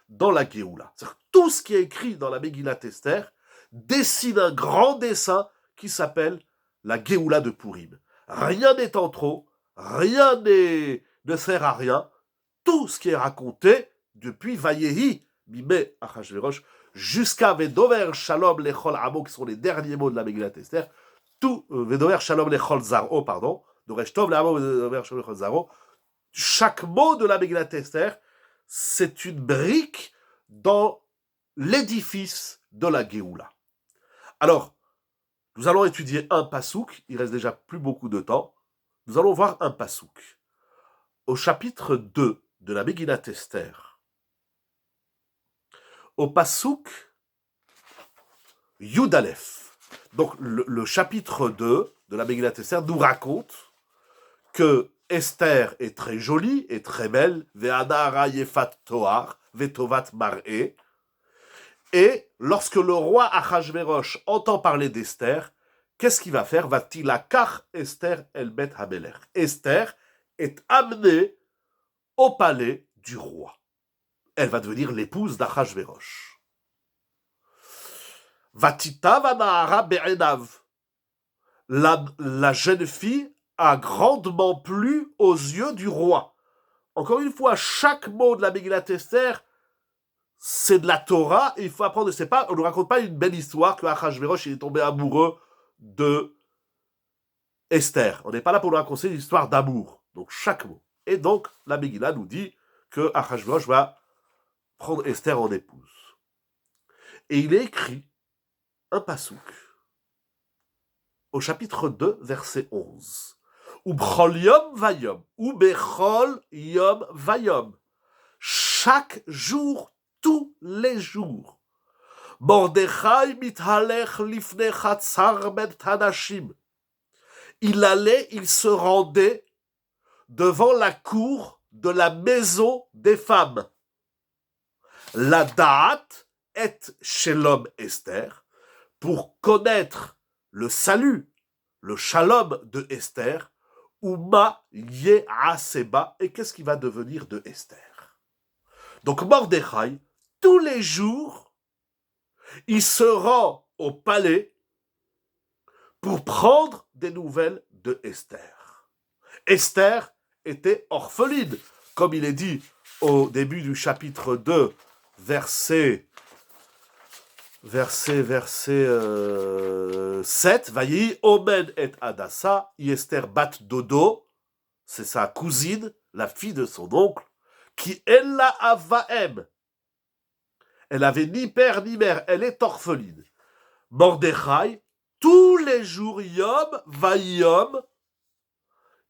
dans la Géoula. C'est-à-dire que tout ce qui est écrit dans la Megillat Esther dessine un grand dessin qui s'appelle la Géoula de Purim. Rien n'est en trop, rien ne sert à rien. Tout ce qui est raconté depuis Vayehi, Mimé Achashverosh, jusqu'à Vedover Shalom Lechol Amo, qui sont les derniers mots de la Megillat Esther, tout, Vedover Shalom Lechol Zaro, pardon, Doresh Tov Le'amo Vedover Shalom Lechol Zaro, chaque mot de la Megillat Esther, c'est une brique dans l'édifice de la Géoula. Alors, nous allons étudier un pasouk, il reste déjà plus beaucoup de temps. Nous allons voir un pasouk. Au chapitre 2 de la Megillat Esther, au pasouk Yud Aleph. Donc le chapitre 2 de la Megillat Esther nous raconte que Esther est très jolie et très belle, Ve'adara yefat toar, ve'tovat mar'e. Et lorsque le roi Achashverosh entend parler d'Esther, qu'est-ce qu'il va faire? Va-t-il akar Esther el bet hamelech. Esther est amenée au palais du roi. Elle va devenir l'épouse d'Achashverosh. Vatita vanahara be'enav. La jeune fille a grandement plu aux yeux du roi. Encore une fois, chaque mot de la Megillat Esther, c'est de la Torah, et il faut apprendre, on ne raconte pas une belle histoire que Achashverosh est tombé amoureux de Esther. On n'est pas là pour nous raconter une histoire d'amour. Donc chaque mot. Et donc, la Megillah nous dit que Achashverosh va prendre Esther en épouse. Et il est écrit un pasouk au chapitre 2, verset 11. Ou bchol yom vayom, ou bechol yom vayom. Chaque jour, tous les jours. Mordechai mithalech lifnei chatzar ben tanashim. Il se rendait devant la cour de la maison des femmes. La da'at et shalom Esther, pour connaître le salut, le shalom de Esther, Uma Ye'aseba, et qu'est-ce qui va devenir de Esther? Donc Mordechai, tous les jours, il se rend au palais pour prendre des nouvelles de Esther. Esther était orpheline, comme il est dit au début du chapitre 2, verset 7, Vayi Omen et Adassa, Esther bat Dodo, c'est sa cousine, la fille de son oncle, qui elle la avaem. Elle avait ni père ni mère, elle est orpheline. Mordechai, tous les jours, Yom, Vayom,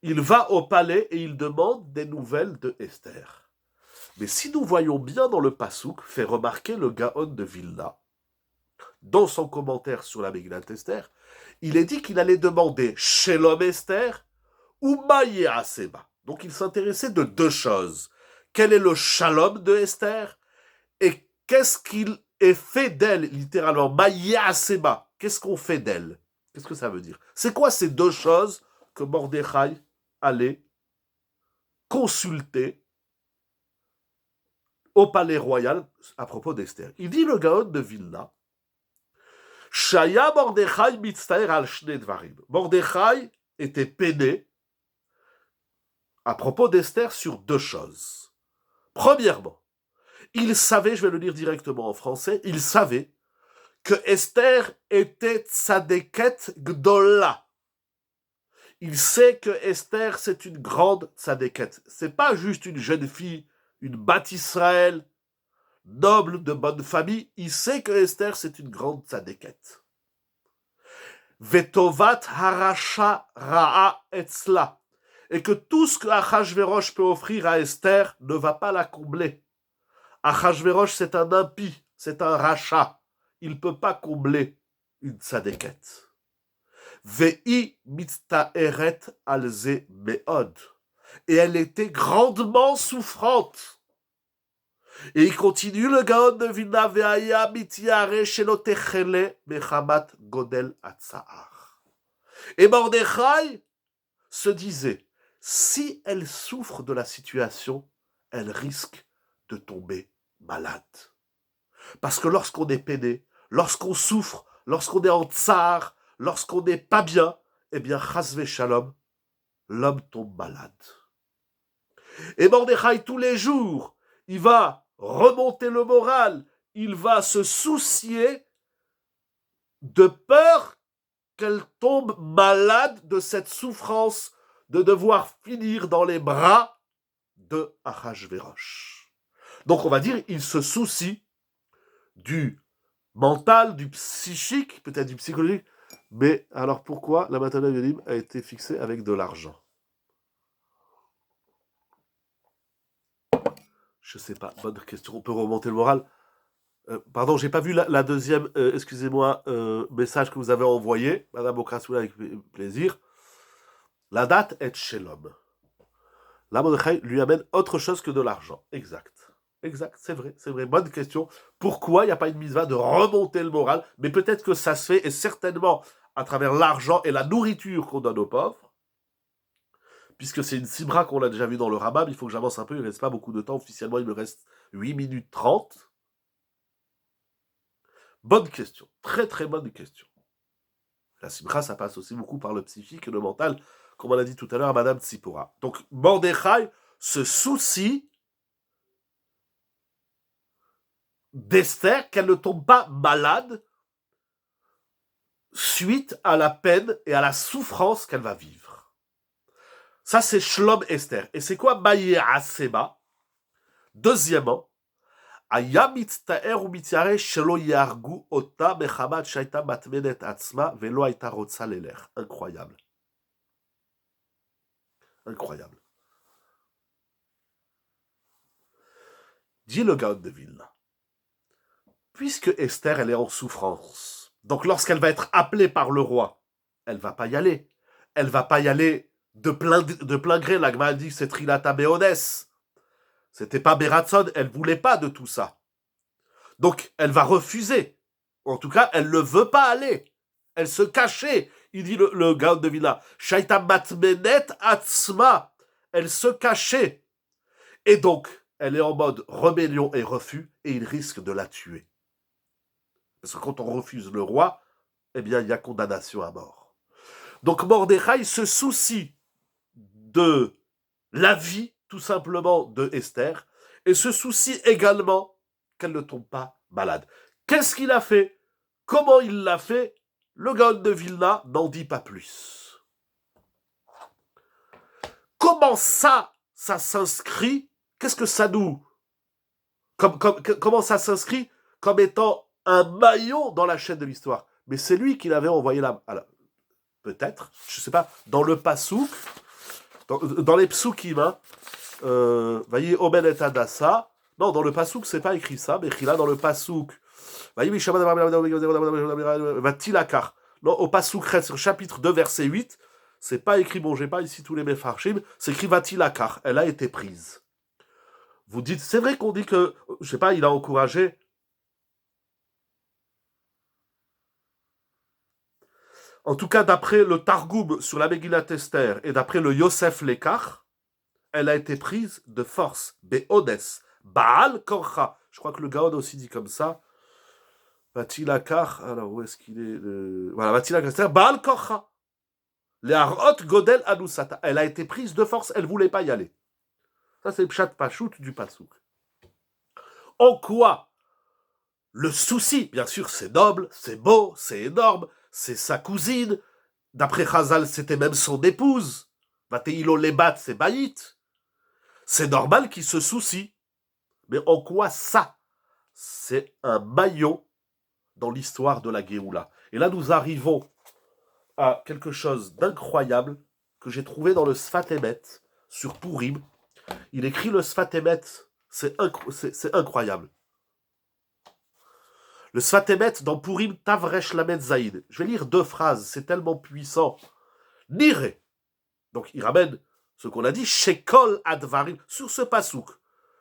il va au palais et il demande des nouvelles de Esther. Mais si nous voyons bien dans le pasouk, fait remarquer le Gaon de Vilna, dans son commentaire sur la Megillat Esther, il est dit qu'il allait demander Shalom Esther ou Maïe Aseba. Donc il s'intéressait de deux choses. Quel est le Shalom de Esther et qu'est-ce qu'il est fait d'elle, littéralement, Maïe Aseba. Qu'est-ce qu'on fait d'elle? Qu'est-ce que ça veut dire? C'est quoi ces deux choses que Mordechai allait consulter au palais royal à propos d'Esther? Il dit le Gaon de Vilna, Shaya Mordechai mitztaer al shnei dvarim. Mordechai était peiné à propos d'Esther sur deux choses. Premièrement, il savait, je vais le lire directement en français, il savait que Esther était tzadeket gdola. Il sait que Esther, c'est une grande tzadeket. C'est pas juste une jeune fille, une bat Israël, noble de bonne famille. Il sait que Esther, c'est une grande tzadeket. Vetovat harasha ra'a etzla. Et que tout ce que Achashverosh peut offrir à Esther ne va pas la combler. Achashverosh, c'est un impie, c'est un rachat. Il ne peut pas combler une tzadéket. Ve'i mitzta'eret alze me'od. Et elle était grandement souffrante. Et il continue, le Gaon de Vilna, ve'aya mitiare shelo techele mechamat godel atzahar. Et Mordechai se disait, si elle souffre de la situation, elle risque de tomber malade. Parce que lorsqu'on est peiné, lorsqu'on souffre, lorsqu'on est en tsar, lorsqu'on n'est pas bien, eh bien, chasve shalom, l'homme tombe malade. Et Mordechai, tous les jours, il va remonter le moral, il va se soucier de peur qu'elle tombe malade de cette souffrance de devoir finir dans les bras de Achashverosh. Donc on va dire, il se soucie du mental, du psychique, peut-être du psychologique, mais alors pourquoi la Matana Yodim a été fixée avec de l'argent? Je sais pas, bonne question, on peut remonter le moral. Pardon, j'ai pas vu la deuxième, excusez-moi, message que vous avez envoyé, Madame Okrasoula, avec plaisir. La date est chez l'homme. Là, Mordechai lui amène autre chose que de l'argent. Exact. Exact, c'est vrai. Bonne question. Pourquoi il n'y a pas une mitzvah de remonter le moral? Mais peut-être que ça se fait, et certainement à travers l'argent et la nourriture qu'on donne aux pauvres, puisque c'est une sibra qu'on a déjà vu dans le Rambam. Il faut que j'avance un peu, il ne reste pas beaucoup de temps. Officiellement, il me reste 8 minutes 30. Bonne question. Très, très bonne question. La sibra, ça passe aussi beaucoup par le psychique et le mental, comme on l'a dit tout à l'heure à Madame Tzipora. Donc, Mordechai se soucie d'Esther, qu'elle ne tombe pas malade suite à la peine et à la souffrance qu'elle va vivre. Ça, c'est Shlom Esther. Et c'est quoi Maïe Asema? Deuxièmement, Aya mitztaer ou mitziare shelo yargu ota mechamat shaita matmenet atzma velo aita rotsa leler. Incroyable. Incroyable. Dit le Gaon de Vilna. Puisque Esther, elle est en souffrance, donc lorsqu'elle va être appelée par le roi, elle va pas y aller. Elle va pas y aller de plein gré. La Gemara dit c'est Trilata Beodes. C'était pas Beratson, elle voulait pas de tout ça. Donc elle va refuser. En tout cas, elle ne veut pas aller. Elle se cachait. Il dit le Gaon de Vilna. Shaita matmenet atzma. Elle se cachait. Et donc, elle est en mode rébellion et refus, et il risque de la tuer. Parce que quand on refuse le roi, eh bien, il y a condamnation à mort. Donc Mordechai se soucie de la vie, tout simplement, de Esther, et se soucie également qu'elle ne tombe pas malade. Qu'est-ce qu'il a fait? Comment il l'a fait? Le Gaon de Vilna n'en dit pas plus. Comment ça s'inscrit? Qu'est-ce que ça nous... Comment ça s'inscrit comme étant un maillon dans la chaîne de l'histoire? Mais c'est lui qui l'avait envoyé là. Alors, peut-être, je ne sais pas, dans le Passouk, dans les Psukim, hein, voyez, Oben et Adassa. Non, dans le Passouk, c'est pas écrit ça, mais là, dans le Passouk, voyez, Vatilakar. Non, au Passouk, sur chapitre 2, verset 8, c'est pas écrit, bon, j'ai pas ici tous les Mefarshim, c'est écrit Vatilakar. Elle a été prise. Vous dites, c'est vrai qu'on dit que, je sais pas, il a encouragé. En tout cas, d'après le Targum sur la Megillat Esther et d'après le Yosef Lekar, elle a été prise de force. Be'odes. Baal Korcha. Je crois que le Gaon aussi dit comme ça. Vatilakar. Alors, où est-ce qu'il est Voilà, Vatilakar. C'est Baal Korcha. Les Harot Godel Anusata. Elle a été prise de force. Elle ne voulait pas y aller. Ça, c'est le Pshat Pachout du Passouk. En quoi le souci, bien sûr, c'est noble, c'est beau, c'est énorme, c'est sa cousine. D'après Chazal, c'était même son épouse. Vateilo Lebat, c'est Baït. C'est normal qu'il se soucie. Mais en quoi ça? C'est un maillon dans l'histoire de la Géoula. Et là, nous arrivons à quelque chose d'incroyable que j'ai trouvé dans le Sfat Emet sur Purim. Il écrit le Sfat Emet C'est incroyable. Le Sfat Emet dans Purim Tavresh Lamed Zaïd. Je vais lire 2 phrases, c'est tellement puissant. Nire. Donc il ramène ce qu'on a dit, Shekol Advarim, sur ce pasouk.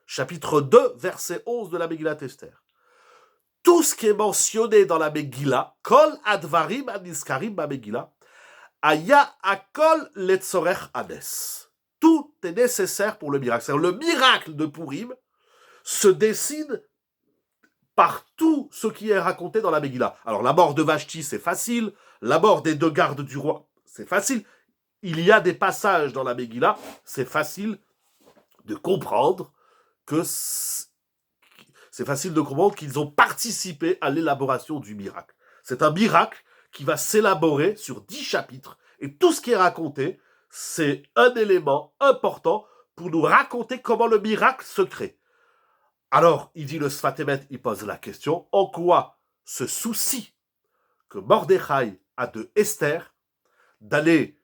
Chapitre 2, verset 11 de la Megillat Esther. Tout ce qui est mentionné dans la Megillah, Kol Advarim Aniskarim ba Megillah, Aya Akol Letzorech Hades. Tout est nécessaire pour le miracle. C'est-à-dire le miracle de Purim se dessine par tout ce qui est raconté dans la Megillah. Alors la mort de Vashti, c'est facile. La mort des 2 gardes du roi, c'est facile. Il y a des passages dans la Megillah, c'est facile de comprendre que c'est facile de comprendre qu'ils ont participé à l'élaboration du miracle. C'est un miracle qui va s'élaborer sur 10 chapitres. Et tout ce qui est raconté, c'est un élément important pour nous raconter comment le miracle se crée. Alors, il dit le Sfat Emet, il pose la question, en quoi ce souci que Mordechai a de Esther, d'aller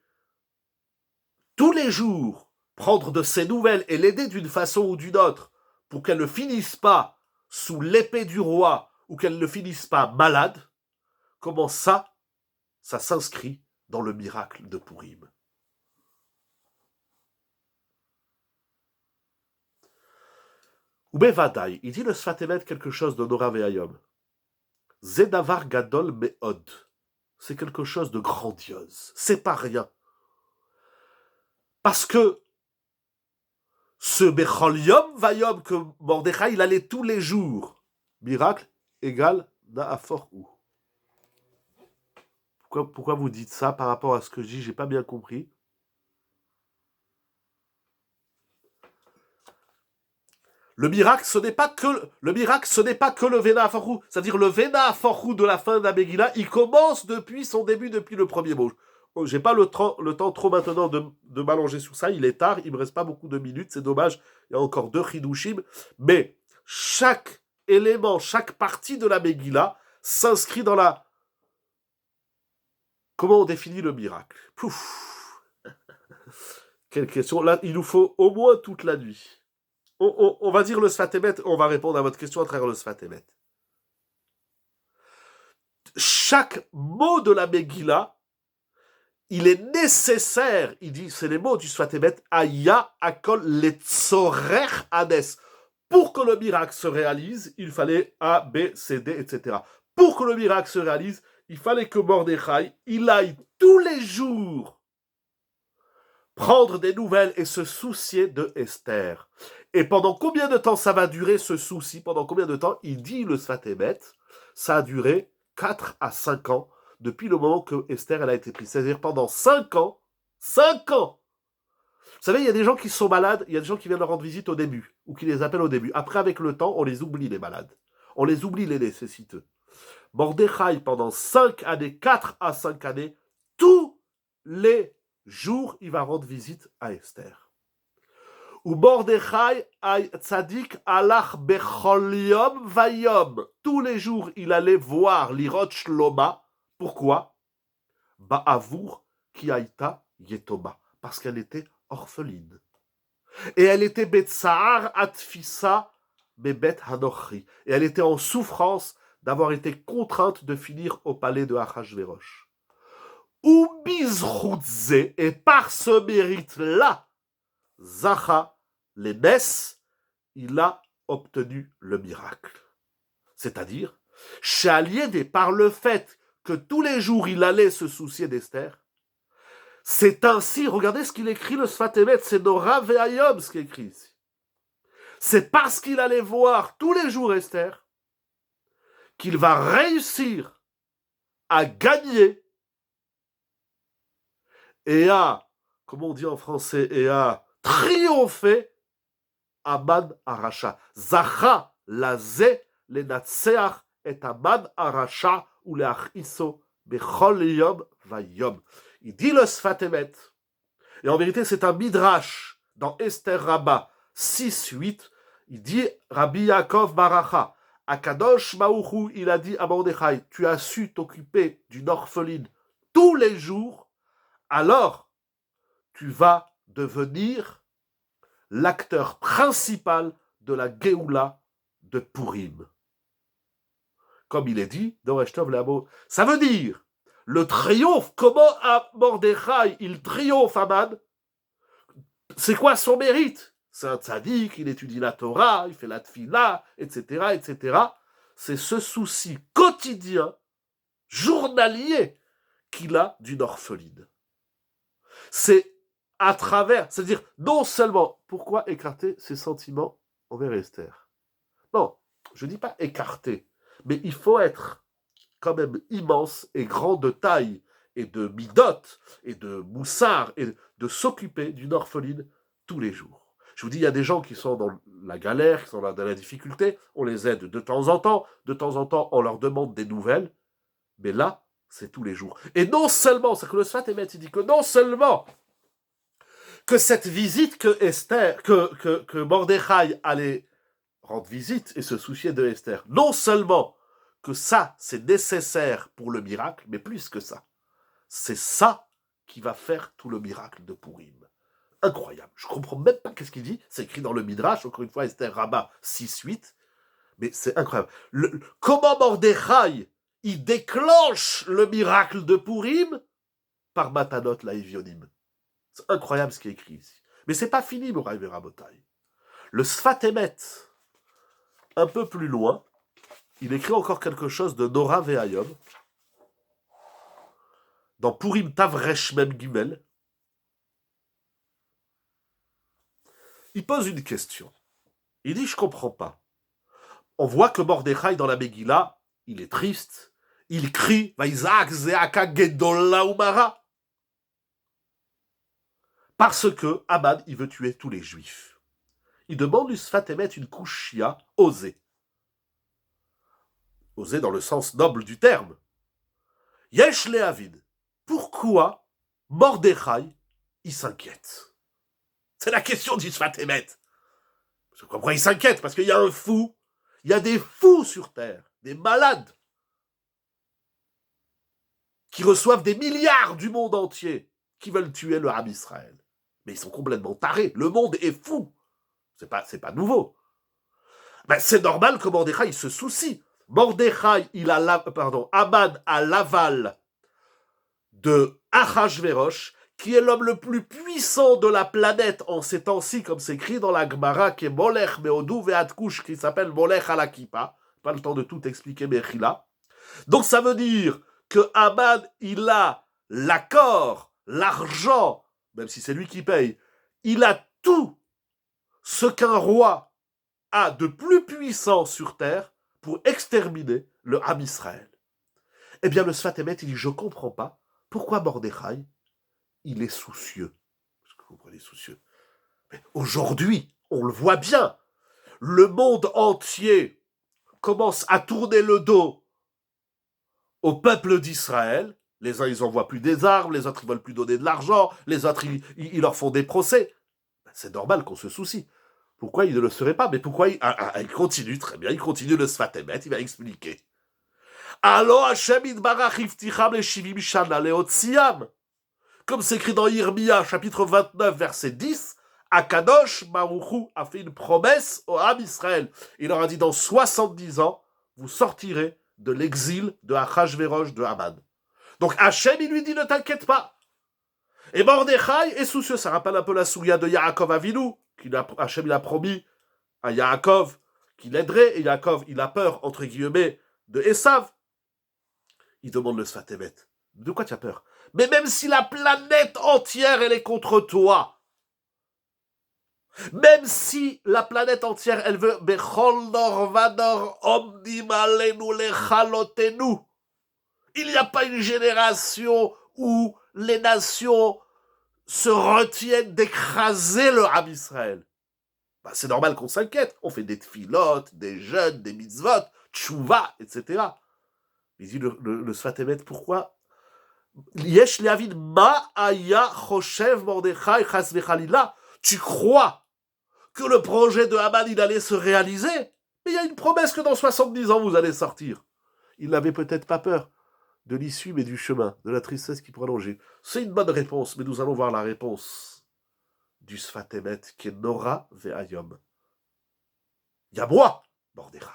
tous les jours prendre de ses nouvelles et l'aider d'une façon ou d'une autre pour qu'elle ne finisse pas sous l'épée du roi ou qu'elle ne finisse pas malade, comment ça s'inscrit dans le miracle de Purim. Ou Bevadaï, il dit le Sfat Emet quelque chose de Nora Ve'ayom. Zedavar Gadol Me'od. C'est quelque chose de grandiose. C'est pas rien. Parce que ce Bechol Yom Vayom que Mordechai, il allait tous les jours. Miracle égale Na'afor ou. Pourquoi vous dites ça par rapport à ce que je dis? J'ai pas bien compris. Le miracle, ce n'est pas que le Vena Forou. C'est-à-dire le Vena Forou de la fin de la Megillah, il commence depuis son début, depuis le premier mot. J'ai pas le temps trop maintenant de m'allonger sur ça. Il est tard, il me reste pas beaucoup de minutes, c'est dommage. Il y a encore 2 Chidushim. Mais chaque élément, chaque partie de la Megillah s'inscrit dans la... Comment on définit le miracle? Pouf. Quelle question. Là, il nous faut au moins toute la nuit. On va dire le Sfat Emet, on va répondre à votre question à travers le Sfat Emet. Chaque mot de la Megillah, il est nécessaire, il dit, c'est les mots du Sfat Emet, Aya Akol Letzorech Hades. Pour que le miracle se réalise, il fallait A, B, C, D, etc. Pour que le miracle se réalise, il fallait que Mordechai, il aille tous les jours prendre des nouvelles et se soucier de Esther. Et pendant combien de temps ça va durer, ce souci? Pendant combien de temps? Il dit, le Sfat Emet, ça a duré 4 à 5 ans, depuis le moment que Esther elle a été prise. C'est-à-dire pendant 5 ans, 5 ans. Vous savez, il y a des gens qui sont malades, il y a des gens qui viennent leur rendre visite au début, ou qui les appellent au début. Après, avec le temps, on les oublie, les malades. On les oublie, les nécessiteux. Mordechai, pendant 5 années, 4 à 5 années, tous les jours, il va rendre visite à Esther. Ou Mordechai tzadik alach bechol yom vayom. Tous les jours, il allait voir l'irot shloma. Pourquoi? Ba'avour ki haïta yetoma. Parce qu'elle était orpheline. Et elle était betsaar atfisa bebet hanochri. Et elle était en souffrance d'avoir été contrainte de finir au palais de Achashverosh. Ou bizroutze, et par ce mérite-là, Zacha, les messes, il a obtenu le miracle. C'est-à-dire, Shaliédé, par le fait que tous les jours il allait se soucier d'Esther, c'est ainsi, regardez ce qu'il écrit le Sfat Emet, c'est Nora Ve'ayom ce qu'il écrit ici. C'est parce qu'il allait voir tous les jours Esther qu'il va réussir à gagner et à, comment on dit en français, et à triompher Aman Arasha. Zacha laze lenatseach et Aman Arasha ou leachiso bechol yom vayom. Il dit le Sfat Emet, et en vérité c'est un midrash dans Esther Rabbah 6-8, il dit Rabbi Yaakov Baracha, Akadosh Baruch il a dit à Mordechai, tu as su t'occuper d'une orpheline tous les jours, alors tu vas devenir l'acteur principal de la Géoula de Purim. Comme il est dit dans Reshtov Lamo. Ça veut dire, le triomphe, comment à Mordechai, il triomphe Aman, c'est quoi son mérite? C'est un tzaddik, il étudie la Torah, il fait la tfila, etc., etc. C'est ce souci quotidien, journalier, qu'il a d'une orpheline. C'est à travers, c'est-à-dire non seulement, pourquoi écarter ses sentiments envers Esther? Non, je ne dis pas écarter, mais il faut être quand même immense et grand de taille et de midot et de moussard et de s'occuper d'une orpheline tous les jours. Je vous dis, il y a des gens qui sont dans la galère, qui sont dans la difficulté, on les aide de temps en temps, on leur demande des nouvelles, mais là, c'est tous les jours. Et non seulement, c'est que le Sfat Emet, il dit que non seulement que cette visite que Mordechai allait rendre visite et se soucier de Esther, non seulement que ça, c'est nécessaire pour le miracle, mais plus que ça. C'est ça qui va faire tout le miracle de Purim. Incroyable. Je ne comprends même pas qu'est-ce qu'il dit. C'est écrit dans le Midrash, encore une fois, Esther Rabbah 6-8. Mais c'est incroyable. Comment Mordechai, il déclenche le miracle de Purim par Matanot Laevionim. C'est incroyable ce qui est écrit ici. Mais c'est pas fini, Moraï Verabotai. Le Sfat Emet, un peu plus loin, il écrit encore quelque chose de Nora Ve'ayom, dans Purim Tavresh Mem Gimel. Il pose une question. Il dit, je comprends pas. On voit que Mordechai, dans la Megillah, il est triste, il crie, Vaïzak Zeaka Gedola Umara. Parce que Haman, il veut tuer tous les juifs. Il demande du Sfat Emet une kushia osée. Osée dans le sens noble du terme. Yesh Lehavid. Pourquoi Mordechai, il s'inquiète? C'est la question du Sfat Emet. Pourquoi il s'inquiète? Parce qu'il y a un fou. Il y a des fous sur Terre, des malades, qui reçoivent des milliards du monde entier, qui veulent tuer le Ham Israël. Mais ils sont complètement tarés. Le monde est fou. C'est pas nouveau. Ben, c'est normal que Mordechai il se soucie. Mordechai, Haman a l'aval de Achashverosh, qui est l'homme le plus puissant de la planète en ces temps-ci, comme c'est écrit dans la Gemara, qui est Molech Meodou Ve'atkouch, qui s'appelle Molech Alakipa. Pas le temps de tout expliquer, mais là. Donc ça veut dire que Haman, il a l'accord, l'argent, même si c'est lui qui paye, il a tout ce qu'un roi a de plus puissant sur terre pour exterminer le Ham Israël. Eh bien, le Sfat Emet, il dit, je ne comprends pas pourquoi Mordechai, il est soucieux. Parce que vous comprenez, soucieux. Mais aujourd'hui, on le voit bien, le monde entier commence à tourner le dos au peuple d'Israël. Les uns, ils n'envoient plus des armes, les autres, ils ne veulent plus donner de l'argent, les autres, ils leur font des procès. C'est normal qu'on se soucie. Pourquoi il ne le serait pas? Mais pourquoi il continue, très bien, il continue le Sfat Emet, il va expliquer. Alors Hashem Yitbarach ifticham leshivim shana leotziam. Comme c'est écrit dans Yirmiyah, chapitre 29, verset 10, Akadosh Baruch a fait une promesse au Ham Israël. Il leur a dit, dans 70 ans, vous sortirez de l'exil de Achashverosh de Haman. Donc Hachem, il lui dit, ne t'inquiète pas. Et Mordechai est soucieux. Ça rappelle un peu la souya de Yaakov Avinu, Hachem il a promis à Yaakov qu'il aiderait, et Yaakov, il a peur, entre guillemets, de Esav. Il demande le Sfat Emet. De quoi tu as peur? Mais même si la planète entière, elle est contre toi, même si la planète entière, elle veut Bechol Nor Vador Omdim Alenu Lechalotenu, il n'y a pas une génération où les nations se retiennent d'écraser le Ham Israël. Ben, c'est normal qu'on s'inquiète. On fait des tfilotes, des jeûnes, des mitzvot, tchouva, etc. Il dit le Sfat Emet, pourquoi Yesh Lehavid ma aya choshev Mordechai chas vechalila. Tu crois que le projet de Haman, il allait se réaliser? Mais il y a une promesse que dans 70 ans, vous allez sortir. Il n'avait peut-être pas peur de l'issue, mais du chemin, de la tristesse qui prolongeait. C'est une bonne réponse, mais nous allons voir la réponse du Sfat Emet, qui est Nora Ve'ayom. Il y a moi, Mordechai,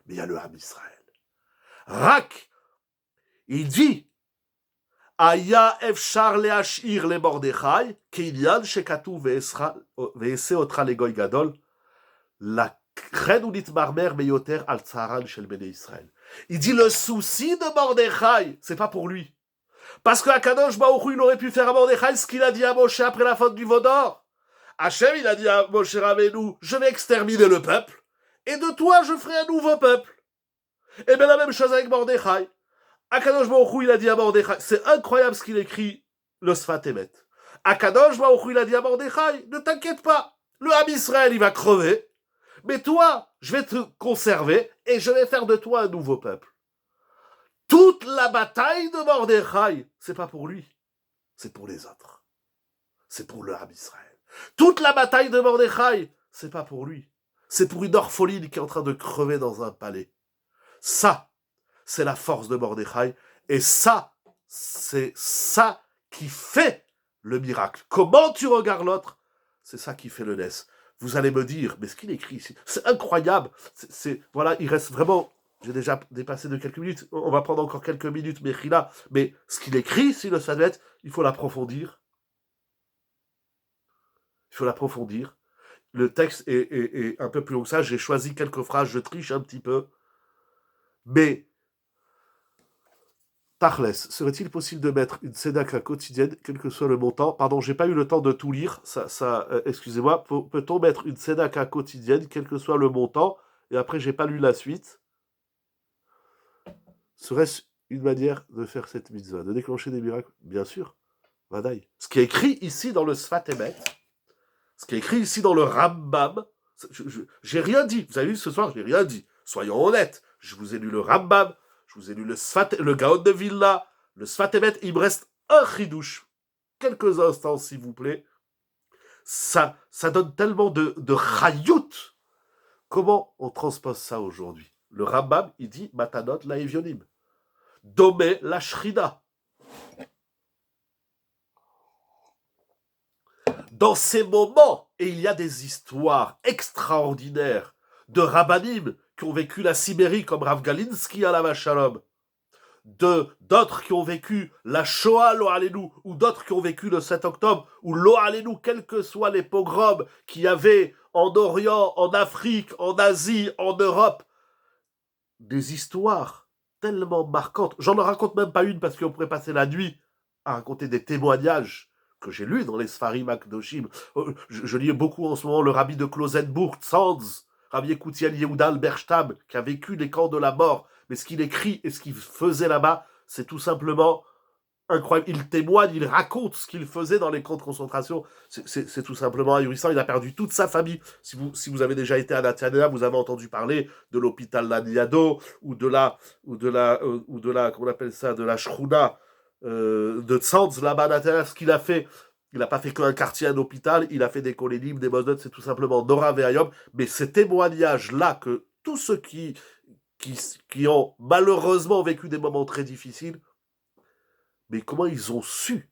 mais il y a le Ham Israël. Rak, il dit, Aya efshar leashir le Mordechai, kinyan shekatu ve'ese otra legoy gadol, la reine ou nitmarmer meyoter al tsaran shel bene Israël. Il dit, le souci de Mordechai, c'est pas pour lui. Parce que Akadosh Baruch Hu, il aurait pu faire à Mordechai ce qu'il a dit à Moshe après la faute du veau d'or. Hachem, il a dit à Moshe Rabbeinu, je vais exterminer le peuple, et de toi, je ferai un nouveau peuple. Et bien la même chose avec Mordechai. Akadosh Baruch Hu, il a dit à Mordechai, c'est incroyable ce qu'il écrit, le Sfat Emet. Akadosh Baruch Hu, il a dit à Mordechai, ne t'inquiète pas, le Ham Israël, il va crever, mais toi, je vais te conserver, et je vais faire de toi un nouveau peuple. Toute la bataille de Mordechai, c'est pas pour lui, c'est pour les autres. C'est pour le Ham Israël. Toute la bataille de Mordechai, c'est pas pour lui. C'est pour une orpheline qui est en train de crever dans un palais. Ça, c'est la force de Mordechai. Et ça, c'est ça qui fait le miracle. Comment tu regardes l'autre, c'est ça qui fait le Ness. Vous allez me dire, mais ce qu'il écrit ici, c'est incroyable. Voilà, il reste vraiment... J'ai déjà dépassé de quelques minutes. On va prendre encore quelques minutes, mais ce qu'il écrit ici, le Sadvet, il faut l'approfondir. Il faut l'approfondir. Le texte est un peu plus long que ça. J'ai choisi quelques phrases, je triche un petit peu. Mais, Tachles, serait-il possible de mettre une tzedaka quotidienne, quel que soit le montant? Pardon, j'ai pas eu le temps de tout lire. Excusez-moi. Peut-on mettre une tzedaka quotidienne, quel que soit le montant? Et après, j'ai pas lu la suite. Serait-ce une manière de faire cette mitzvah, de déclencher des miracles? Bien sûr. Vadaï. Ce qui est écrit ici dans le Sfat Emet, ce qui est écrit ici dans le Rambam, j'ai rien dit. Vous avez vu ce soir, j'ai rien dit. Soyons honnêtes. Je vous ai lu le Rambam, je vous ai lu le Gaon de Vilna, le Sfat Emet. Il me reste un chidouche. Quelques instants, s'il vous plaît. Ça donne tellement de chayout. Comment on transpose ça aujourd'hui? Le Rambam, il dit Matanot la Evionim. Domé la Shrina. Dans ces moments, et il y a des histoires extraordinaires de rabbanim qui ont vécu la Sibérie comme Rav Galinsky à la Vachalom, d'autres qui ont vécu la Shoah, lo Alenu, ou d'autres qui ont vécu le 7 octobre, ou lo Alenu, quels que soient les pogroms qu'il y avait en Orient, en Afrique, en Asie, en Europe, des histoires tellement marquantes. J'en raconte même pas une parce qu'on pourrait passer la nuit à raconter des témoignages que j'ai lus dans les Sfarim Akdoshim. Je lis beaucoup en ce moment le rabbi de Klosenburg, Tzanz, Rabbi Ekoutiel Yehuda Alberstam, qui a vécu les camps de la mort. Mais ce qu'il écrit et ce qu'il faisait là-bas, c'est tout simplement incroyable. Il témoigne, il raconte ce qu'il faisait dans les camps de concentration. C'est tout simplement ahurissant. Il a perdu toute sa famille. Si vous avez déjà été à Netanya, vous avez entendu parler de l'hôpital Laniado ou de la comment on appelle ça, de la Shruna de Tzanz là-bas à Netanya. Ce qu'il a fait, il n'a pas fait qu'un quartier, un hôpital. Il a fait des kolénim, des mosdot. C'est tout simplement Nora Ve'ayom. Mais ces témoignages-là que tous ceux qui ont malheureusement vécu des moments très difficiles, mais comment ils ont su,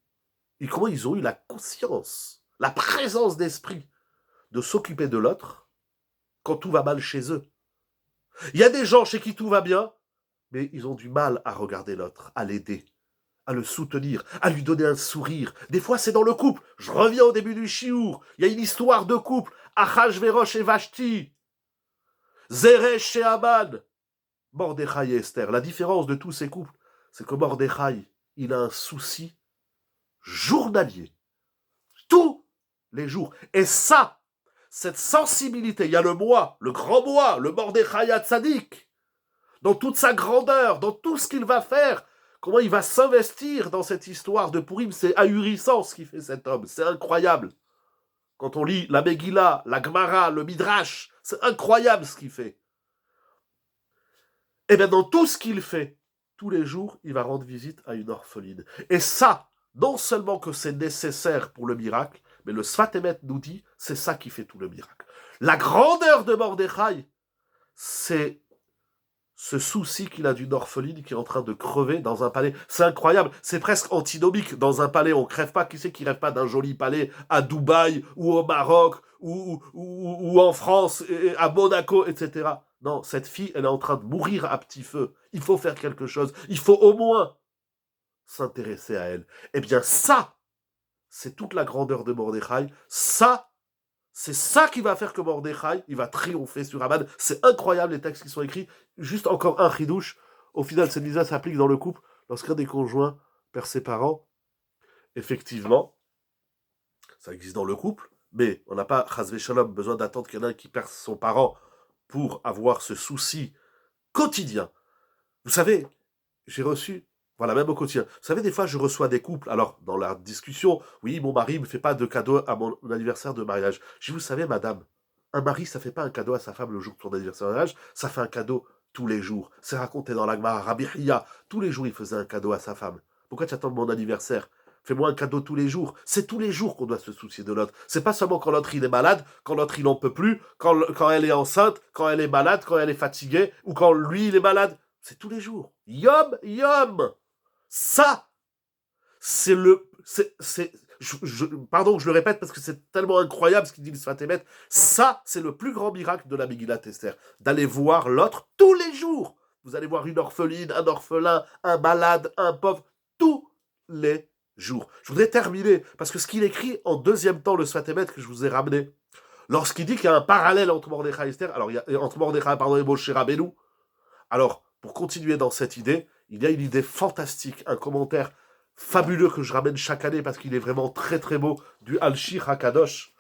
et comment ils ont eu la conscience, la présence d'esprit de s'occuper de l'autre quand tout va mal chez eux. Il y a des gens chez qui tout va bien, mais ils ont du mal à regarder l'autre, à l'aider, à le soutenir, à lui donner un sourire. Des fois, c'est dans le couple. Je reviens au début du chiour. Il y a une histoire de couple. Achashverosh et Vashti. Zeresh et Aman. Mordechai et Esther. La différence de tous ces couples, c'est que Mordechai, il a un souci journalier. Tous les jours. Et ça, cette sensibilité, il y a le moi, le grand moi, le Mordechai Hatzadik, dans toute sa grandeur, dans tout ce qu'il va faire, comment il va s'investir dans cette histoire de Purim, c'est ahurissant ce qu'il fait cet homme, c'est incroyable. Quand on lit la Megillah, la Gemara, le Midrash, c'est incroyable ce qu'il fait. Et bien dans tout ce qu'il fait, tous les jours, il va rendre visite à une orpheline. Et ça, non seulement que c'est nécessaire pour le miracle, mais le Sfat Emet nous dit, c'est ça qui fait tout le miracle. La grandeur de Mordechai, c'est ce souci qu'il a d'une orpheline qui est en train de crever dans un palais. C'est incroyable, c'est presque antinomique. Dans un palais, on crève pas. Qui c'est qui rêve pas d'un joli palais à Dubaï ou au Maroc ou en France, à Monaco, etc. Non, cette fille, elle est en train de mourir à petit feu. Il faut faire quelque chose. Il faut au moins s'intéresser à elle. Eh bien, ça, c'est toute la grandeur de Mordechai. Ça, c'est ça qui va faire que Mordechai, il va triompher sur Haman. C'est incroyable les textes qui sont écrits. Juste encore un chidouche. Au final, cette mise s'applique dans le couple. Lorsqu'un des conjoints perd ses parents, effectivement, ça existe dans le couple, mais on n'a pas, chas v'shalom, besoin d'attendre qu'il y en ait un qui perd son parent pour avoir ce souci quotidien. Vous savez, j'ai reçu, voilà, même au quotidien. Vous savez, des fois, je reçois des couples. Alors, dans la discussion, oui, mon mari ne me fait pas de cadeau à mon anniversaire de mariage. Je dis, vous savez, madame, un mari, ça fait pas un cadeau à sa femme le jour de son anniversaire de mariage, ça fait un cadeau tous les jours. C'est raconté dans l'Agmara, Rabbi Hiya, tous les jours, il faisait un cadeau à sa femme. Pourquoi tu attends mon anniversaire? Fais-moi un cadeau tous les jours. C'est tous les jours qu'on doit se soucier de l'autre. C'est pas seulement quand l'autre il est malade, quand l'autre il en peut plus, quand elle est enceinte, quand elle est malade, quand elle est fatiguée, ou quand lui il est malade. C'est tous les jours. Yom, yom. Ça, c'est le... pardon, je le répète parce que c'est tellement incroyable ce qu'il dit le Sfatémet. Ça, c'est le plus grand miracle de la Megillat Esther. D'aller voir l'autre tous les jours. Vous allez voir une orpheline, un orphelin, un malade, un pauvre, tous les jours. Je voudrais terminer, parce que ce qu'il écrit en deuxième temps, le Sfatémet que je vous ai ramené, lorsqu'il dit qu'il y a un parallèle entre Mordechai et Esther, alors il y a entre Mordechai et Moshe Rabbeinu, alors, pour continuer dans cette idée, il y a une idée fantastique, un commentaire fabuleux que je ramène chaque année parce qu'il est vraiment très très beau, du Al-Shir HaKadosh.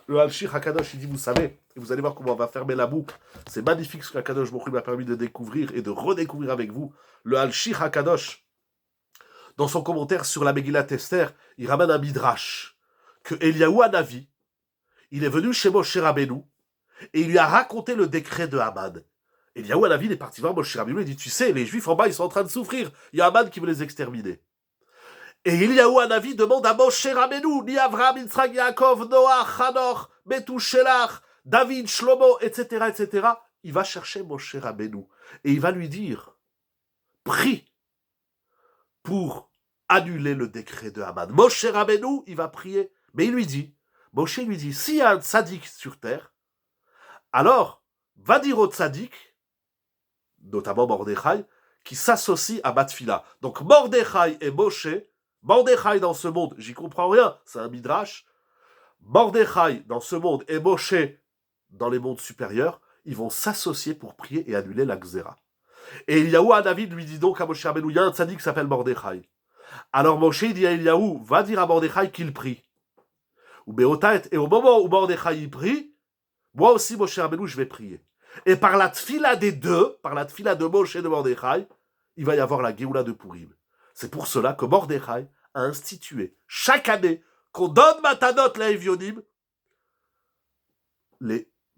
Le Al-Shir HaKadosh, il dit, vous savez, et vous allez voir comment on va fermer la boucle, c'est magnifique ce qu'Akadosh Baruch Hu m'a permis de découvrir et de redécouvrir avec vous. Le Al-Shir HaKadosh, dans son commentaire sur la Megillat Esther, il ramène un midrash, que Eliyahu Hanavi, il est venu chez Moshe Rabbeinu, et il lui a raconté le décret de Haman. Eliyahu Hanavi est parti voir Moshe Rabbeinu et dit, tu sais, les Juifs en bas, ils sont en train de souffrir. Il y a Haman qui veut les exterminer. Et Eliyahu Hanavi demande à Moshe Rabbeinu, ni Avraham, Yitzhak, Yaakov, Noah, Hanor, Methuselah, David, Shlomo, etc., etc. Il va chercher Moshe Rabbeinu et il va lui dire, prie pour annuler le décret de Haman. Moshe Rabbeinu, il va prier, mais il lui dit, Moshe lui dit, s'il y a un tzaddik sur terre, alors, va dire au tzaddik, notamment Mordechai, qui s'associe à Batfila. Donc Mordechai et Moshe, Mordechai dans ce monde, j'y comprends rien, c'est un midrash. Mordechai dans ce monde et Moshe dans les mondes supérieurs, ils vont s'associer pour prier et annuler la Xéra. Et Eliyahu Hanavi lui dit donc à Moshe Rabbeinu, il y a un tzaddik qui s'appelle Mordechai. Alors Moshe dit à Eliyahu, va dire à Mordechai qu'il prie. Et au moment où Mordechai prie, moi aussi, Moshe Rabbeinu, je vais prier. Et par la tfila des deux, par la tfila de Moshe et de Mordechai, il va y avoir la Géoula de Purim. C'est pour cela que Mordechai a institué chaque année qu'on donne Matanot la Evionim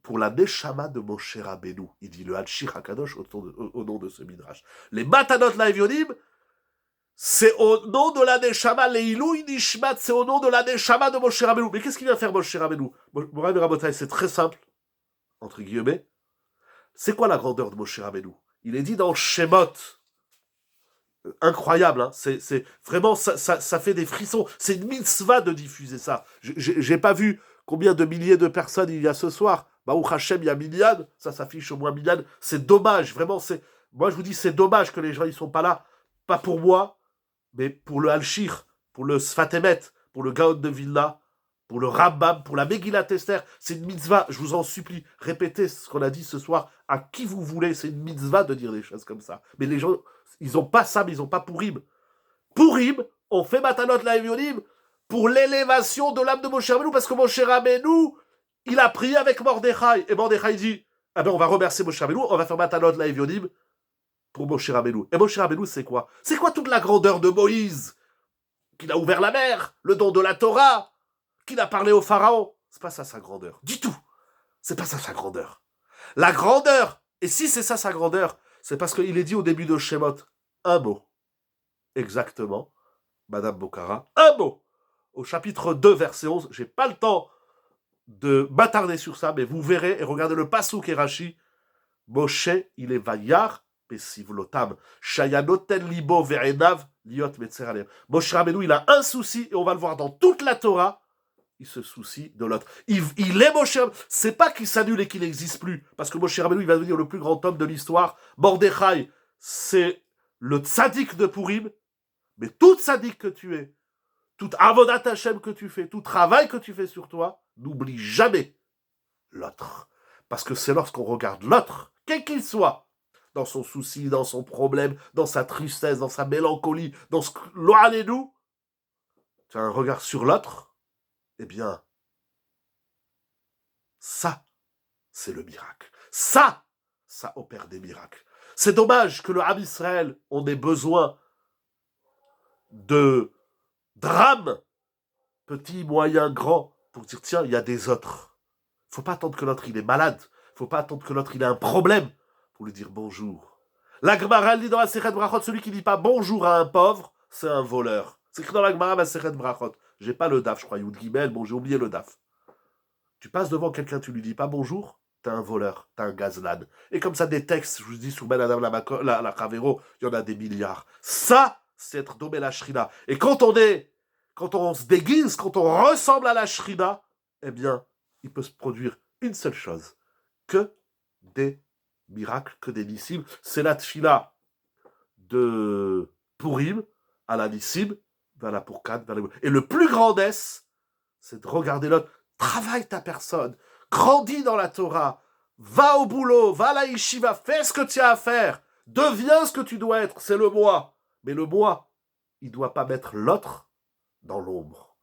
pour la Neshama de Moshe Rabbeinu. Il dit le Al-Shir HaKadosh au nom de ce midrash. Les Matanot la Evionim, c'est au nom de la Neshama, les Ilui Nishmat, c'est au nom de la Neshama de Moshe Rabbeinu. Mais qu'est-ce qu'il vient faire Moshe Rabbeinu? Morav et Rabotai, c'est très simple, entre guillemets. C'est quoi la grandeur de Moshe Rabbeinu? Il est dit dans Shemot, incroyable, hein, c'est vraiment, ça fait des frissons, c'est une mitzvah de diffuser ça. J'ai pas vu combien de milliers de personnes il y a ce soir. Baruch Hashem, il y a milliard, ça s'affiche au moins milliard. C'est dommage, vraiment, moi je vous dis, c'est dommage que les gens ils sont pas là, pas pour moi, mais pour le Al-Shir, pour le Sfatémet, pour le Gaon de Vilna, pour le Rambam, pour la Megillat Esther. C'est une mitzvah, je vous en supplie, répétez ce qu'on a dit ce soir à qui vous voulez, c'est une mitzvah de dire des choses comme ça. Mais les gens, ils ont pas ça, mais ils ont pas Purim. Purim, on fait Matanot la Evionim pour l'élévation de l'âme de Moshe Rabbeinu, parce que Moshe Rabbeinu, il a prié avec Mordechai, et Mordechai dit, ah ben on va remercier Moshe Rabbeinu, on va faire Matanot la Evionim pour Moshe Rabbeinu. Et Moshe Rabbeinu, c'est quoi? C'est quoi toute la grandeur de Moïse? Qu'il a ouvert la mer, le don de la Torah, qu'il a parlé au pharaon. C'est pas ça sa grandeur. Du tout. C'est pas ça sa grandeur. La grandeur, et si c'est ça sa grandeur, c'est parce qu'il est dit au début de Shemot, un mot. Exactement, Madame Bokhara, un mot. Au chapitre 2, verset 11, j'ai pas le temps de m'attarder sur ça, mais vous verrez, et regardez le Passouk et Rashi, Moshe, il est vaillard, pesivlotam, shayanoten libo ve'enav, liot metzer aleim. Moshe Rabbeinu, il a un souci, et on va le voir dans toute la Torah, il se soucie de l'autre. Il est Moshe Rabbeinu. C'est pas qu'il s'annule et qu'il n'existe plus, parce que Moshe Rabbeinu, il va devenir le plus grand homme de l'histoire. Mordechai, c'est le tzaddik de Purim, mais tout tzaddik que tu es, tout avodat Hashem que tu fais, tout travail que tu fais sur toi, n'oublie jamais l'autre. Parce que c'est lorsqu'on regarde l'autre, quel qu'il soit, dans son souci, dans son problème, dans sa tristesse, dans sa mélancolie, dans ce nous, tu as un regard sur l'autre, eh bien, ça, c'est le miracle. Ça opère des miracles. C'est dommage que le Ham Israël, on ait besoin de drame, petit, moyen, grand, pour dire, tiens, il y a des autres. Faut pas attendre que l'autre, il est malade. Faut pas attendre que l'autre, il ait un problème pour lui dire bonjour. La Gemara dit dans la Sechet Brachot, celui qui dit pas bonjour à un pauvre, c'est un voleur. C'est écrit dans la Gemara, la Sechet Brachot. J'ai pas le daf, je crois, Yud Gimel, bon, j'ai oublié le daf. Tu passes devant quelqu'un, tu lui dis pas bonjour, t'es un voleur, t'es un gazlan. Et comme ça, des textes, je vous dis, sous Ben Adam la Chavero, il y en a des milliards. Ça, c'est être domé la shrina. Et quand on se déguise, quand on ressemble à la shrina, eh bien, il peut se produire une seule chose, que des miracles, que des nissim. C'est la tfila de Purim à la nissim, vers la Pourkad, vers la... Et le plus grandesse, c'est de regarder l'autre. Travaille ta personne, grandis dans la Torah, va au boulot, va à la yeshiva, fais ce que tu as à faire, deviens ce que tu dois être, c'est le moi. Mais le moi, il ne doit pas mettre l'autre dans l'ombre.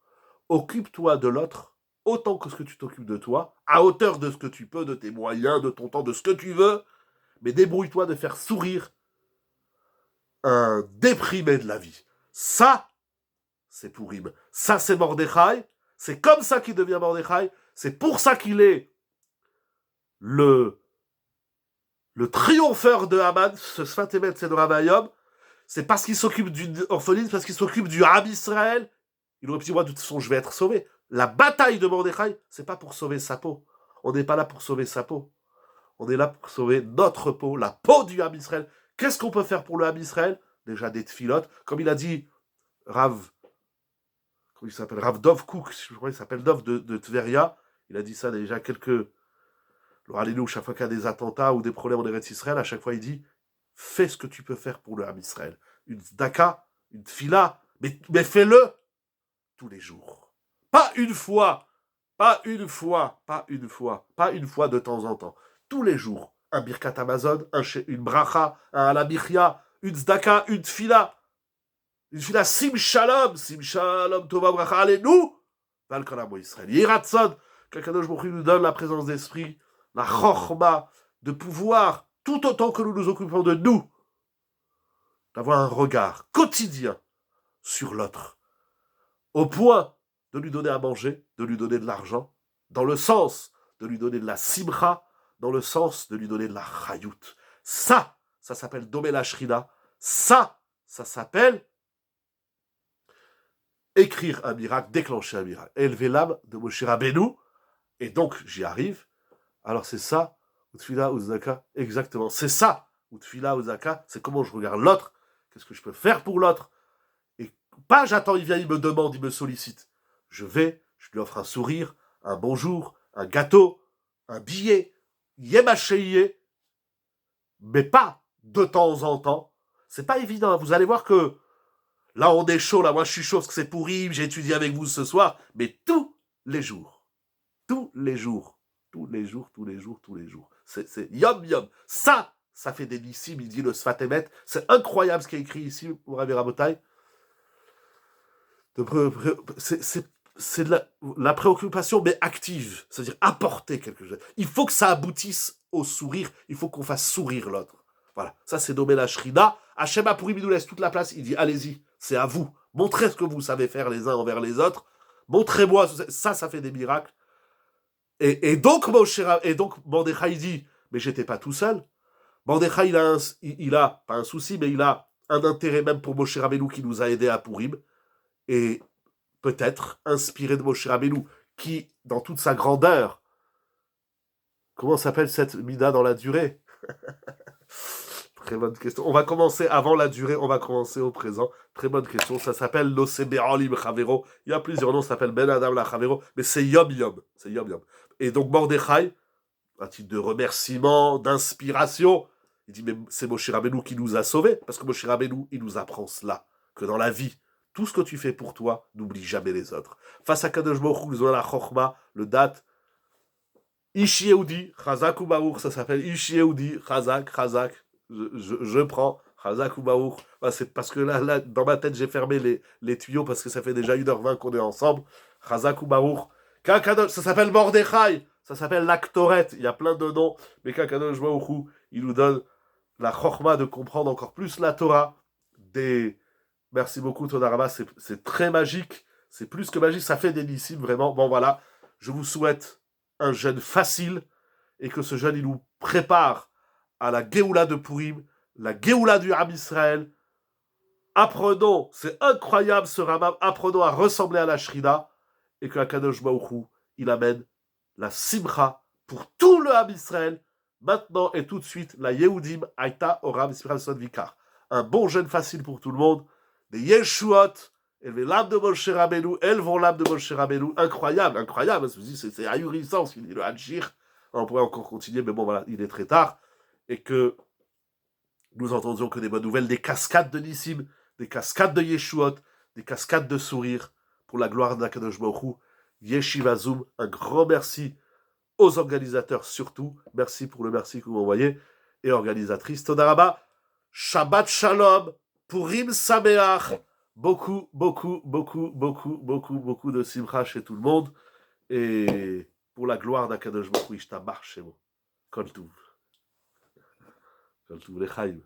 Occupe-toi de l'autre autant que ce que tu t'occupes de toi, à hauteur de ce que tu peux, de tes moyens, de ton temps, de ce que tu veux, mais débrouille-toi de faire sourire un déprimé de la vie. Ça, c'est Purim. Ça, c'est Mordechai. C'est comme ça qu'il devient Mordechai. C'est pour ça qu'il est le triompheur de Haman, ce Sfatemet Sedoravayom. C'est parce qu'il s'occupe d'une orpheline, parce qu'il s'occupe du Ham Israël. Il aurait pu dire, moi, de toute façon, je vais être sauvé. La bataille de Mordechai, c'est pas pour sauver sa peau. On n'est pas là pour sauver sa peau. On est là pour sauver notre peau, la peau du Ham Israël. Qu'est-ce qu'on peut faire pour le Ham Israël? Déjà des tfilotes. Comme il a dit Rav, comment il s'appelle, Rav Dov Kouk, je crois qu'il s'appelle Dov de Tveria. Il a dit ça déjà quelques... Alors, chaque fois qu'il y a des attentats ou des problèmes en Eretz Israël, à chaque fois il dit, fais ce que tu peux faire pour le Ham Israël. Une tzedaka, une tfila, mais fais-le tous les jours. Pas une fois, pas une fois de temps en temps. Tous les jours. Un birkat Amazon, une bracha, un alabichia, une tzedaka, une tfila. Une tfila sim shalom, tova bracha, allez, nous, Valkanamo Israël. Yiratzon, qu'Akadosh Baruch Hu nous donne la présence d'esprit, la chorma, de pouvoir, tout autant que nous nous occupons de nous, d'avoir un regard quotidien sur l'autre, au point de lui donner à manger, de lui donner de l'argent, dans le sens de lui donner de la simcha, dans le sens de lui donner de la chayut. Ça s'appelle Domé la Shrina. Ça s'appelle écrire un miracle, déclencher un miracle. Élever l'âme de Moshe Rabbeinu, et donc j'y arrive. Alors c'est ça, Utfila Uzaka, exactement. C'est ça, Utfila Uzaka, c'est comment je regarde l'autre, qu'est-ce que je peux faire pour l'autre. Et pas j'attends, il vient, il me demande, il me sollicite. Je vais, je lui offre un sourire, un bonjour, un gâteau, un billet, yémachéié, mais pas de temps en temps. C'est pas évident, vous allez voir que là on est chaud, là moi je suis chaud parce que c'est pourri, j'ai étudié avec vous ce soir, mais tous les jours, tous les jours, tous les jours, tous les jours, tous les jours. C'est yom yom. Ça fait des nissim, il dit le Sfatemet. C'est incroyable ce qui est écrit ici pour Rabbi Rabotai. C'est de la préoccupation, mais active. C'est-à-dire apporter quelque chose. Il faut que ça aboutisse au sourire. Il faut qu'on fasse sourire l'autre. Voilà. Ça, c'est nommé la Shrina. Hachem Apurim, il nous laisse toute la place. Il dit, allez-y, c'est à vous. Montrez ce que vous savez faire les uns envers les autres. Montrez-moi. Ça fait des miracles. Et donc, Mordechai dit, mais j'étais pas tout seul. Mordechai, il a, pas un souci, mais il a un intérêt même pour Moshe Rabbeinu qui nous a aidés à Purim. Et peut-être inspiré de Moshe Rabbeinu, qui, dans toute sa grandeur, comment s'appelle cette mida dans la durée? Très bonne question. On va commencer avant la durée, on va commencer au présent. Très bonne question. Ça s'appelle l'Osebe'alim Chavero. Il y a plusieurs noms, ça s'appelle Ben Adam la Chavero, mais c'est Yom Yom. C'est Yom Yom. Et donc Mordechai, un titre de remerciement, d'inspiration, il dit, mais c'est Moshe Rabbeinu qui nous a sauvés, parce que Moshe Rabbeinu, il nous apprend cela, que dans la vie, tout ce que tu fais pour toi, n'oublie jamais les autres. Face à Kadosh Baruch Hu, nous avons la Chochma, le date, Ishi Yehudi, Chazak ou Baruch, ça s'appelle Ishi Yehudi, Chazak, Chazak, je prends, Chazak ou Baruch. C'est parce que là, dans ma tête, j'ai fermé les tuyaux parce que ça fait déjà 1h20 qu'on est ensemble. Chazak ou Baruch. Ça s'appelle Mordechai, ça s'appelle l'Aktoret, il y a plein de noms, mais Kakadosh Baruch Hu, il nous donne la chorma de comprendre encore plus la Torah. Merci beaucoup, Todarama, c'est très magique, c'est plus que magique, ça fait des nissim, vraiment. Bon, voilà, je vous souhaite un jeûne facile, et que ce jeûne, il nous prépare à la Géoula de Purim, la Géoula du Ham Israël. Apprenons, c'est incroyable ce Ramam, apprenons à ressembler à la Shrina, et que Akadosh Baruch Hu, il amène la Simcha pour tout le Ham Israël, maintenant et tout de suite, la Yehudim Aïta Oram Israël Son Vikar. Un bon jeûne facile pour tout le monde, des Yeshuot, l'âme de Moshe Rabbeinu, elles vont l'âme de Moshe Rabbeinu, incroyable, incroyable, c'est ahurissant, il est le Hadjir, on pourrait encore continuer, mais bon voilà, il est très tard, et que nous entendions que des bonnes nouvelles, des cascades de Nissim, des cascades de Yeshuot, des cascades de sourires, pour la gloire d'Akadosh Baruch Hu. Yeshiva Zoom, un grand merci aux organisateurs surtout, merci pour le merci que vous m'envoyez, et organisatrice, Todaraba, Shabbat Shalom, Purim Sameach, beaucoup de simcha chez tout le monde, et pour la gloire d'Akadosh Baruch Hu, Ishtabach Shemo, Kol Tuv, Lechaim.